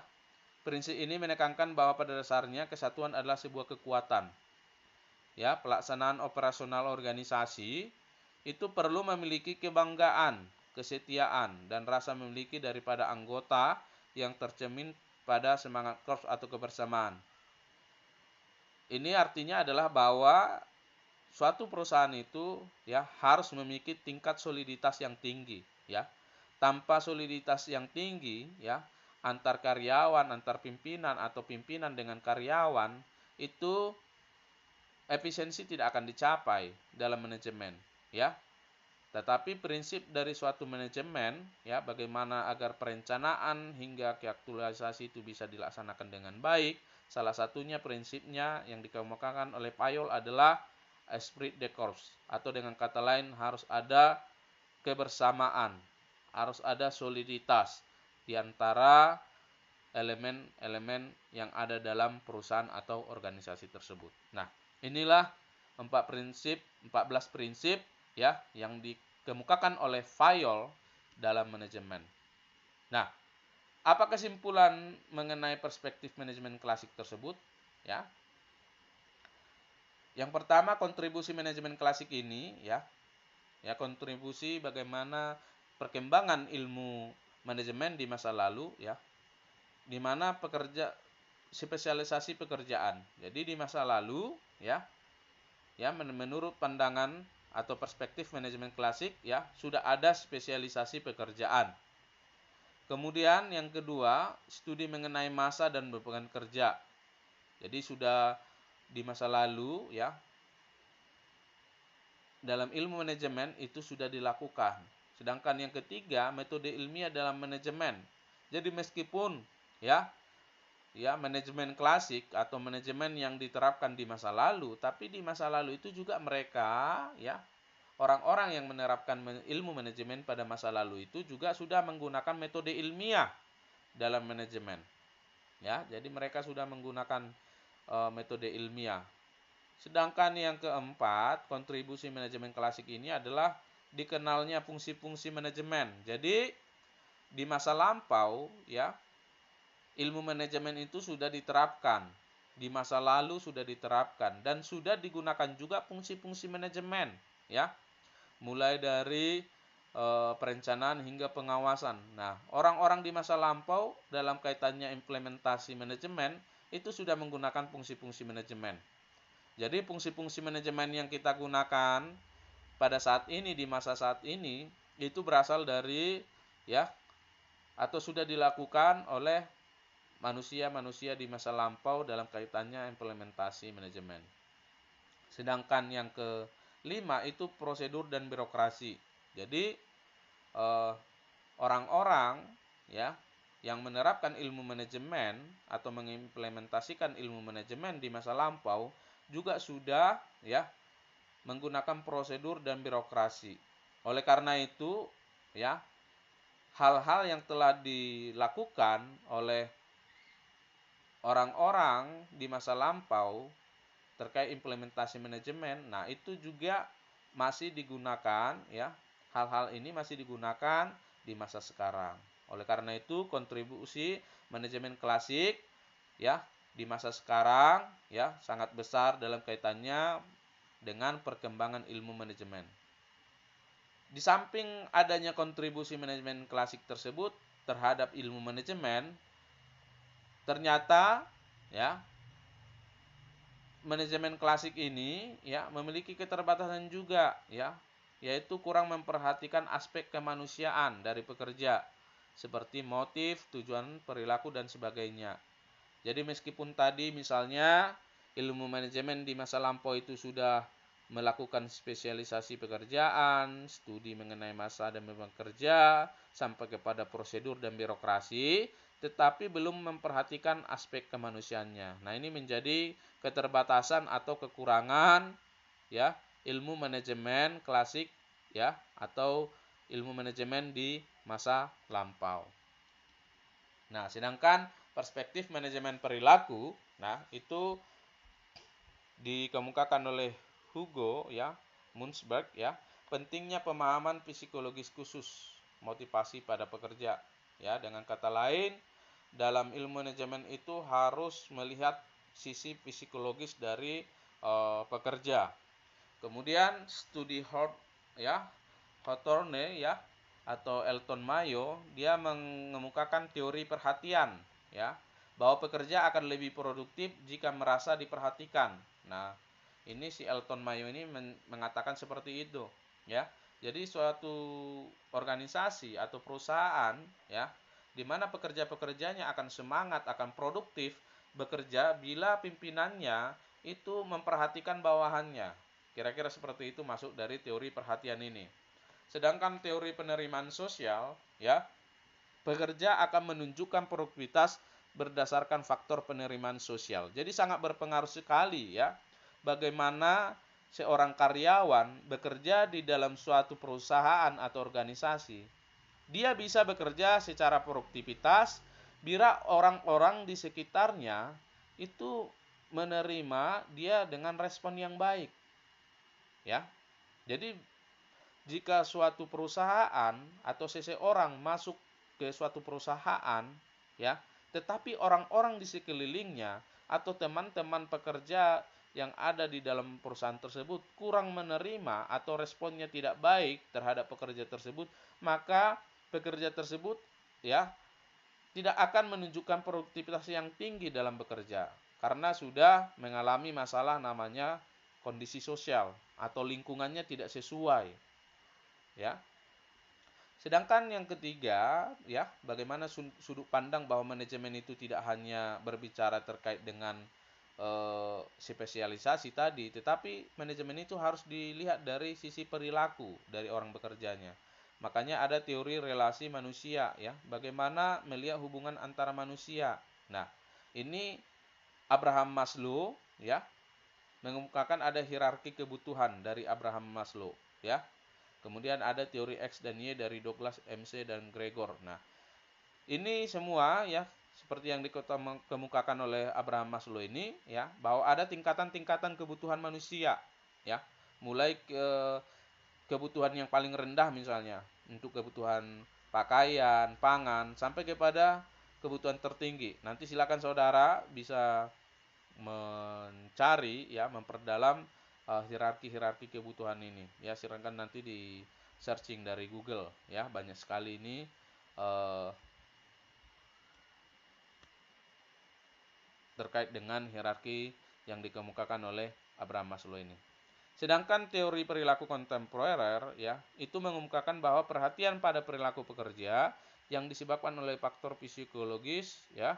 Prinsip ini menekankan bahwa pada dasarnya kesatuan adalah sebuah kekuatan. Ya, pelaksanaan operasional organisasi itu perlu memiliki kebanggaan, kesetiaan, dan rasa memiliki daripada anggota yang tercermin pada semangat korps atau kebersamaan. Ini artinya adalah bahwa suatu perusahaan itu ya harus memiliki tingkat soliditas yang tinggi, ya. Tanpa soliditas yang tinggi, ya, antar karyawan, antar pimpinan atau pimpinan dengan karyawan, itu efisiensi tidak akan dicapai dalam manajemen, ya. Tetapi prinsip dari suatu manajemen, ya, bagaimana agar perencanaan hingga keaktualisasi itu bisa dilaksanakan dengan baik, salah satunya prinsipnya yang dikemukakan oleh Payol adalah esprit de corps, atau dengan kata lain harus ada kebersamaan, harus ada soliditas di antara elemen-elemen yang ada dalam perusahaan atau organisasi tersebut. Nah, inilah 14 prinsip, ya, yang dikemukakan oleh Fayol dalam manajemen. Nah, apa kesimpulan mengenai perspektif manajemen klasik tersebut? Ya. Yang pertama, kontribusi manajemen klasik ini, ya, kontribusi bagaimana perkembangan ilmu manajemen di masa lalu, ya, di mana spesialisasi pekerjaan. Jadi di masa lalu, ya menurut pandangan atau perspektif manajemen klasik, ya, sudah ada spesialisasi pekerjaan. Kemudian yang kedua, studi mengenai masa dan beban kerja. Jadi sudah di masa lalu, ya, dalam ilmu manajemen itu sudah dilakukan. Sedangkan yang ketiga, metode ilmiah dalam manajemen. Jadi meskipun, ya manajemen klasik atau manajemen yang diterapkan di masa lalu, tapi di masa lalu itu juga mereka, ya, orang-orang yang menerapkan ilmu manajemen pada masa lalu itu juga sudah menggunakan metode ilmiah dalam manajemen, ya. Jadi mereka sudah menggunakan metode ilmiah. Sedangkan yang keempat, kontribusi manajemen klasik ini adalah dikenalnya fungsi-fungsi manajemen. Jadi di masa lampau, ya, ilmu manajemen itu sudah diterapkan, di masa lalu sudah diterapkan, dan sudah digunakan juga fungsi-fungsi manajemen, ya, mulai dari perencanaan hingga pengawasan. Nah, orang-orang di masa lampau dalam kaitannya implementasi manajemen itu sudah menggunakan fungsi-fungsi manajemen. Jadi fungsi-fungsi manajemen yang kita gunakan pada saat ini, di masa saat ini, itu berasal dari, ya, atau sudah dilakukan oleh manusia-manusia di masa lampau dalam kaitannya implementasi manajemen. Sedangkan yang kelima itu prosedur dan birokrasi. Jadi orang-orang, ya, yang menerapkan ilmu manajemen atau mengimplementasikan ilmu manajemen di masa lampau juga sudah, ya, menggunakan prosedur dan birokrasi. Oleh karena itu, ya, hal-hal yang telah dilakukan oleh orang-orang di masa lampau terkait implementasi manajemen, nah itu juga masih digunakan, ya, hal-hal ini masih digunakan di masa sekarang. Oleh karena itu kontribusi manajemen klasik, ya, di masa sekarang, ya, sangat besar dalam kaitannya dengan perkembangan ilmu manajemen. Di samping adanya kontribusi manajemen klasik tersebut terhadap ilmu manajemen, ternyata, ya, manajemen klasik ini, ya, memiliki keterbatasan juga, ya, yaitu kurang memperhatikan aspek kemanusiaan dari pekerja seperti motif, tujuan, perilaku dan sebagainya. Jadi meskipun tadi misalnya ilmu manajemen di masa lampau itu sudah melakukan spesialisasi pekerjaan, studi mengenai masa dan beban kerja, sampai kepada prosedur dan birokrasi, tetapi belum memperhatikan aspek kemanusiaannya. Nah, ini menjadi keterbatasan atau kekurangan, ya, ilmu manajemen klasik, ya, atau ilmu manajemen di masa lampau. Nah, sedangkan perspektif manajemen perilaku, nah, itu dikemukakan oleh Hugo, ya, Munzberg, ya, pentingnya pemahaman psikologis khusus motivasi pada pekerja, ya. Dengan kata lain, dalam ilmu manajemen itu harus melihat sisi psikologis dari pekerja. Kemudian studi Hawthorne, ya, atau Elton Mayo, dia mengemukakan teori perhatian, ya, bahwa pekerja akan lebih produktif jika merasa diperhatikan. Nah, ini si Elton Mayo ini mengatakan seperti itu, ya. Jadi suatu organisasi atau perusahaan, ya, di mana pekerja-pekerjanya akan semangat, akan produktif bekerja bila pimpinannya itu memperhatikan bawahannya. Kira-kira seperti itu masuk dari teori perhatian ini. Sedangkan teori penerimaan sosial, ya, pekerja akan menunjukkan produktivitas berdasarkan faktor penerimaan sosial. Jadi sangat berpengaruh sekali, ya, bagaimana seorang karyawan bekerja di dalam suatu perusahaan atau organisasi. Dia bisa bekerja secara produktivitas bila orang-orang di sekitarnya itu menerima dia dengan respon yang baik. Ya. Jadi jika suatu perusahaan atau seseorang masuk ke suatu perusahaan, ya, tetapi orang-orang di sekelilingnya atau teman-teman pekerja yang ada di dalam perusahaan tersebut kurang menerima atau responnya tidak baik terhadap pekerja tersebut, maka pekerja tersebut, ya, tidak akan menunjukkan produktivitas yang tinggi dalam bekerja karena sudah mengalami masalah namanya kondisi sosial atau lingkungannya tidak sesuai, ya. Sedangkan yang ketiga, ya, bagaimana sudut pandang bahwa manajemen itu tidak hanya berbicara terkait dengan spesialisasi tadi, tetapi manajemen itu harus dilihat dari sisi perilaku dari orang bekerjanya. Makanya ada teori relasi manusia, ya, bagaimana melihat hubungan antara manusia. Nah, ini Abraham Maslow, ya, mengemukakan ada hierarki kebutuhan dari Abraham Maslow, ya. Kemudian ada teori X dan Y dari Douglas, MC, dan Gregor. Nah, ini semua, ya, seperti yang dikemukakan oleh Abraham Maslow ini, ya, bahwa ada tingkatan-tingkatan kebutuhan manusia, ya. Mulai kebutuhan yang paling rendah misalnya untuk kebutuhan pakaian, pangan, sampai kepada kebutuhan tertinggi. Nanti silakan saudara bisa mencari, ya, memperdalam hierarki kebutuhan ini, ya. Silakan nanti di searching dari Google, ya, banyak sekali ini terkait dengan hierarki yang dikemukakan oleh Abraham Maslow ini. Sedangkan teori perilaku kontemporer, ya, itu mengemukakan bahwa perhatian pada perilaku pekerja yang disebabkan oleh faktor psikologis, ya,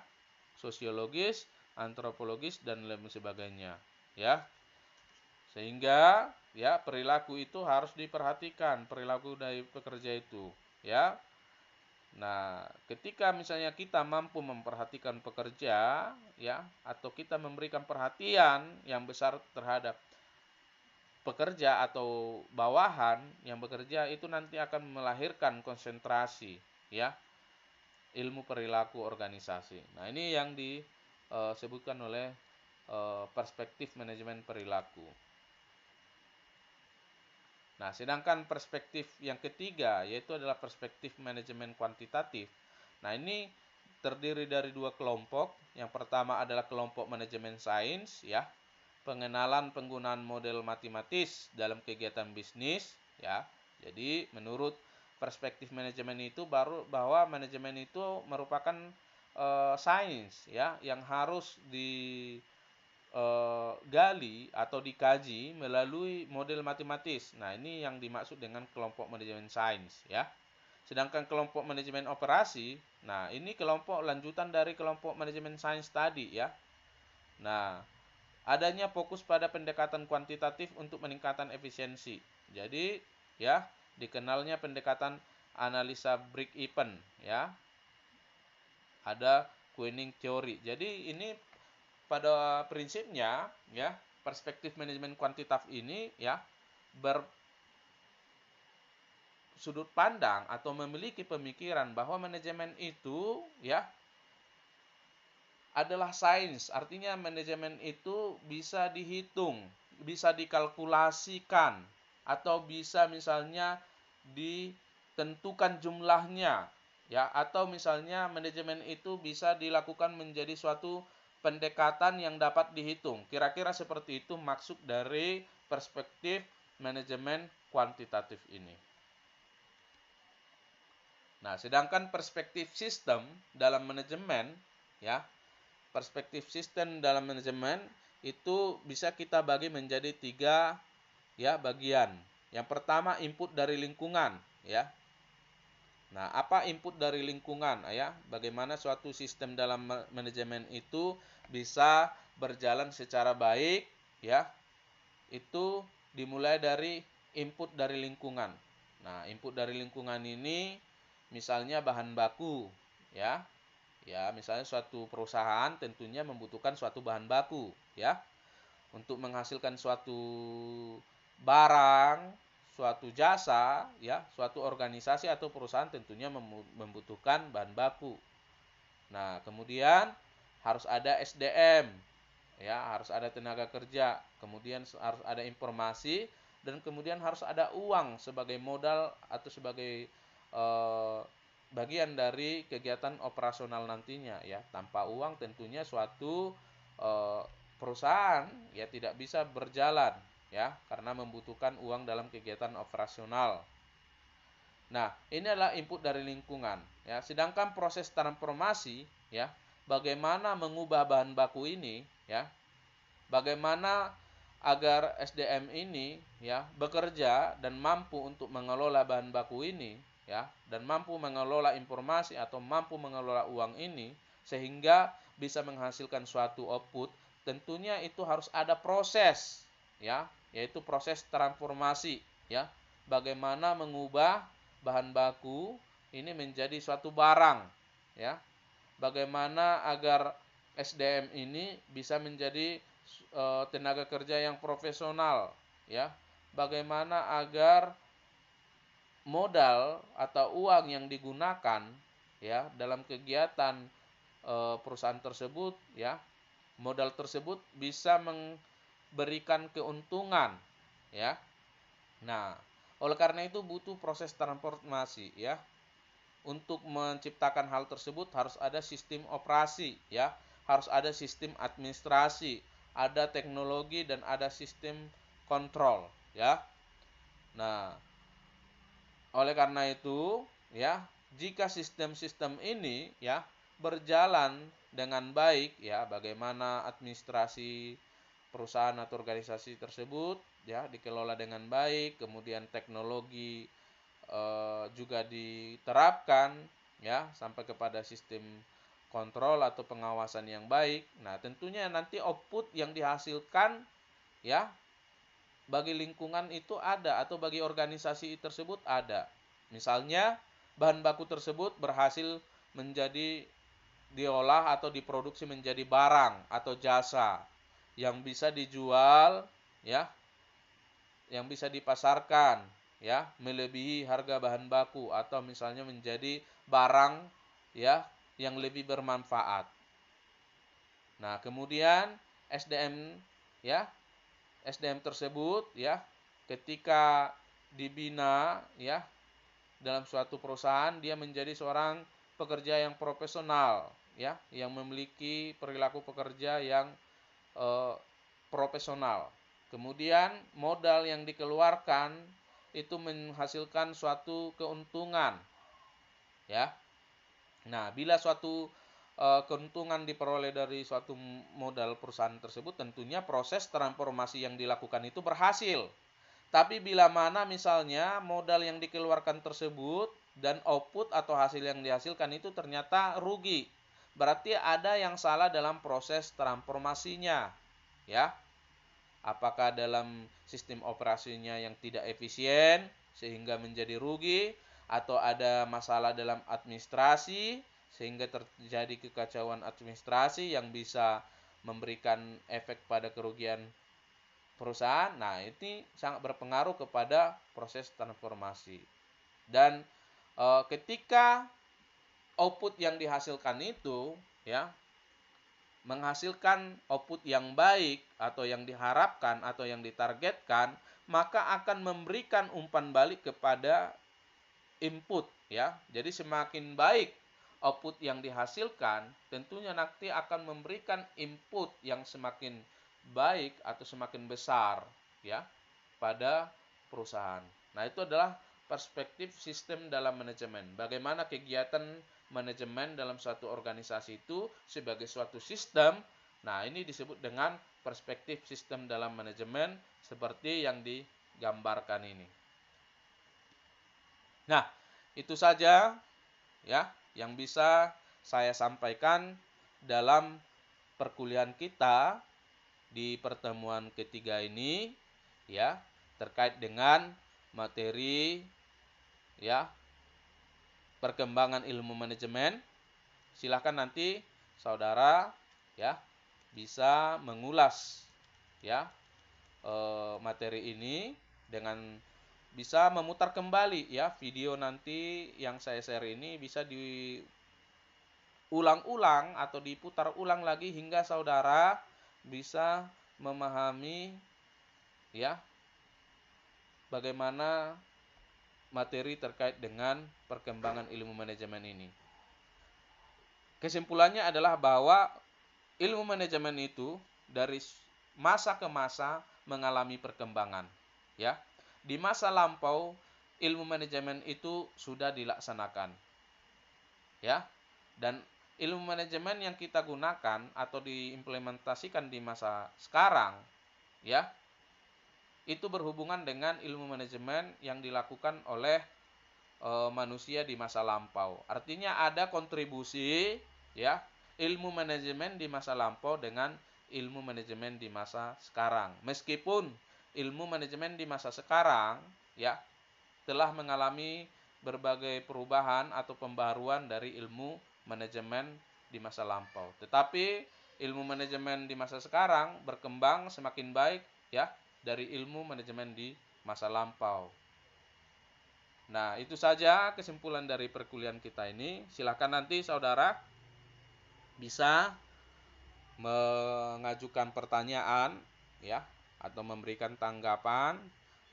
sosiologis, antropologis, dan lain sebagainya, ya. Sehingga, ya, perilaku itu harus diperhatikan, perilaku dari pekerja itu, ya. Nah, ketika misalnya kita mampu memperhatikan pekerja, ya, atau kita memberikan perhatian yang besar terhadap pekerja atau bawahan yang bekerja, itu nanti akan melahirkan konsentrasi, ya, ilmu perilaku organisasi. Nah, ini yang disebutkan oleh perspektif manajemen perilaku. Nah, sedangkan perspektif yang ketiga yaitu adalah perspektif manajemen kuantitatif. Nah, ini terdiri dari dua kelompok. Yang pertama adalah kelompok manajemen sains, ya, pengenalan penggunaan model matematis dalam kegiatan bisnis, ya. Jadi, menurut perspektif manajemen itu bahwa manajemen itu merupakan sains, ya, yang harus gali atau dikaji melalui model matematis. Nah, ini yang dimaksud dengan kelompok manajemen sains, ya. Sedangkan kelompok manajemen operasi, nah, ini kelompok lanjutan dari kelompok manajemen sains tadi, ya. Nah, adanya fokus pada pendekatan kuantitatif untuk meningkatkan efisiensi. Jadi, ya, dikenalnya pendekatan analisa break-even, ya. Ada Queening Theory. Jadi, ini pada prinsipnya, ya, perspektif manajemen kuantitatif ini, ya, bersudut pandang atau memiliki pemikiran bahwa manajemen itu, ya, adalah sains. Artinya manajemen itu bisa dihitung, bisa dikalkulasikan, atau bisa misalnya ditentukan jumlahnya, ya, atau misalnya manajemen itu bisa dilakukan menjadi suatu pendekatan yang dapat dihitung. Kira-kira seperti itu maksud dari perspektif manajemen kuantitatif ini. Nah, sedangkan perspektif sistem dalam manajemen, ya, perspektif sistem dalam manajemen itu bisa kita bagi menjadi 3, ya, bagian. Yang pertama, input dari lingkungan, ya. Nah, apa input dari lingkungan ya? Bagaimana suatu sistem dalam manajemen itu bisa berjalan secara baik ya? Itu dimulai dari input dari lingkungan. Nah, input dari lingkungan ini misalnya bahan baku ya. Ya, misalnya suatu perusahaan tentunya membutuhkan suatu bahan baku ya. Untuk menghasilkan suatu barang, suatu jasa, ya, suatu organisasi atau perusahaan tentunya membutuhkan bahan baku. Nah, kemudian harus ada SDM, ya, harus ada tenaga kerja, kemudian harus ada informasi, dan kemudian harus ada uang sebagai modal atau sebagai bagian dari kegiatan operasional nantinya, ya. Tanpa uang tentunya suatu perusahaan ya tidak bisa berjalan, ya, karena membutuhkan uang dalam kegiatan operasional. Nah, ini adalah input dari lingkungan, ya. Sedangkan proses transformasi, ya, bagaimana mengubah bahan baku ini, ya, bagaimana agar SDM ini, ya, bekerja dan mampu untuk mengelola bahan baku ini, ya, dan mampu mengelola informasi atau mampu mengelola uang ini sehingga bisa menghasilkan suatu output. Tentunya itu harus ada proses, ya, yaitu proses transformasi, ya. Bagaimana mengubah bahan baku ini menjadi suatu barang, ya. Bagaimana agar SDM ini bisa menjadi tenaga kerja yang profesional, ya. Bagaimana agar modal atau uang yang digunakan ya dalam kegiatan perusahaan tersebut, ya, modal tersebut bisa memberikan keuntungan, ya. Nah, oleh karena itu butuh proses transformasi, ya. Untuk menciptakan hal tersebut harus ada sistem operasi, ya, harus ada sistem administrasi, ada teknologi dan ada sistem kontrol, ya. Nah, oleh karena itu, ya, jika sistem-sistem ini ya berjalan dengan baik, ya, bagaimana administrasi perusahaan atau organisasi tersebut ya dikelola dengan baik, kemudian teknologi juga diterapkan ya sampai kepada sistem kontrol atau pengawasan yang baik. Nah, tentunya nanti output yang dihasilkan ya bagi lingkungan itu ada atau bagi organisasi tersebut ada. Misalnya bahan baku tersebut berhasil menjadi diolah atau diproduksi menjadi barang atau jasa yang bisa dijual ya, yang bisa dipasarkan ya, melebihi harga bahan baku atau misalnya menjadi barang ya yang lebih bermanfaat. Nah, kemudian SDM ya, SDM tersebut ya ketika dibina ya dalam suatu perusahaan dia menjadi seorang pekerja yang profesional ya, yang memiliki perilaku pekerja yang eh, profesional. Kemudian modal yang dikeluarkan itu menghasilkan suatu keuntungan ya. Nah, bila suatu keuntungan diperoleh dari suatu modal perusahaan tersebut, tentunya proses transformasi yang dilakukan itu berhasil. Tapi bila mana misalnya modal yang dikeluarkan tersebut dan output atau hasil yang dihasilkan itu ternyata rugi, berarti ada yang salah dalam proses transformasinya, ya. Apakah dalam sistem operasinya yang tidak efisien sehingga menjadi rugi, atau ada masalah dalam administrasi sehingga terjadi kekacauan administrasi yang bisa memberikan efek pada kerugian perusahaan. Nah, ini sangat berpengaruh kepada proses transformasi. Dan ketika output yang dihasilkan itu ya menghasilkan output yang baik atau yang diharapkan atau yang ditargetkan, maka akan memberikan umpan balik kepada input ya. Jadi semakin baik output yang dihasilkan, tentunya nanti akan memberikan input yang semakin baik atau semakin besar ya pada perusahaan. Nah, itu adalah perspektif sistem dalam manajemen. Bagaimana kegiatan manajemen dalam suatu organisasi itu sebagai suatu sistem. Nah, ini disebut dengan perspektif sistem dalam manajemen seperti yang digambarkan ini. Nah, Itu saja ya yang bisa saya sampaikan dalam perkuliahan kita di pertemuan ketiga ini ya, terkait dengan materi ya perkembangan ilmu manajemen. Silahkan nanti saudara ya bisa mengulas ya materi ini dengan bisa memutar kembali ya video nanti yang saya share ini, bisa diulang-ulang atau diputar ulang lagi hingga saudara bisa memahami ya bagaimana materi terkait dengan perkembangan ilmu manajemen ini. Kesimpulannya adalah bahwa ilmu manajemen itu dari masa ke masa mengalami perkembangan. Ya, di masa lampau ilmu manajemen itu sudah dilaksanakan. Ya, dan ilmu manajemen yang kita gunakan atau diimplementasikan di masa sekarang, ya, itu berhubungan dengan ilmu manajemen yang dilakukan oleh manusia di masa lampau. Artinya ada kontribusi ya ilmu manajemen di masa lampau dengan ilmu manajemen di masa sekarang. Meskipun ilmu manajemen di masa sekarang ya telah mengalami berbagai perubahan atau pembaruan dari ilmu manajemen di masa lampau. Tetapi ilmu manajemen di masa sekarang berkembang semakin baik ya dari ilmu manajemen di masa lampau. Nah, itu saja kesimpulan dari perkuliahan kita ini. Silakan nanti saudara bisa mengajukan pertanyaan ya atau memberikan tanggapan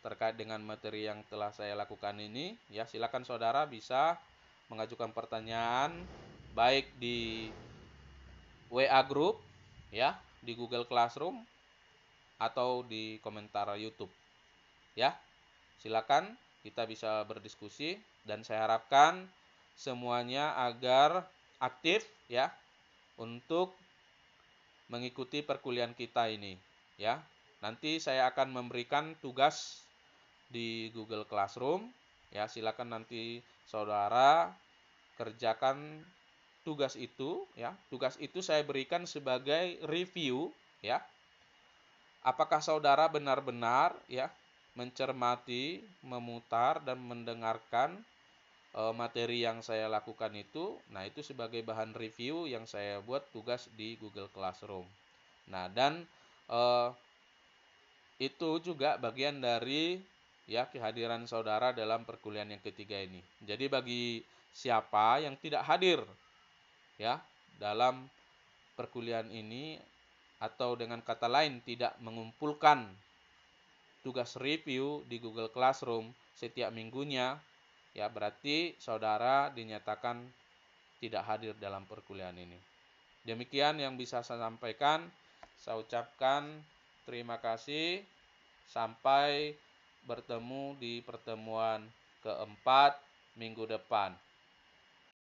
terkait dengan materi yang telah saya lakukan ini. Ya, silakan saudara bisa mengajukan pertanyaan baik di WA group ya, di Google Classroom atau di komentar YouTube. Ya. Silakan kita bisa berdiskusi dan saya harapkan semuanya agar aktif ya untuk mengikuti perkuliahan kita ini ya. Nanti saya akan memberikan tugas di Google Classroom ya. Silakan nanti saudara kerjakan tugas itu ya. Tugas itu saya berikan sebagai review ya. Apakah saudara benar-benar ya mencermati, memutar dan mendengarkan materi yang saya lakukan itu. Nah, itu sebagai bahan review yang saya buat tugas di Google Classroom. Nah, dan itu juga bagian dari ya kehadiran saudara dalam perkuliahan yang ketiga ini. Jadi bagi siapa yang tidak hadir ya dalam perkuliahan ini atau dengan kata lain tidak mengumpulkan tugas review di Google Classroom setiap minggunya, ya berarti saudara dinyatakan tidak hadir dalam perkuliahan ini. Demikian yang bisa saya sampaikan. Saya ucapkan terima kasih. Sampai bertemu di pertemuan keempat minggu depan.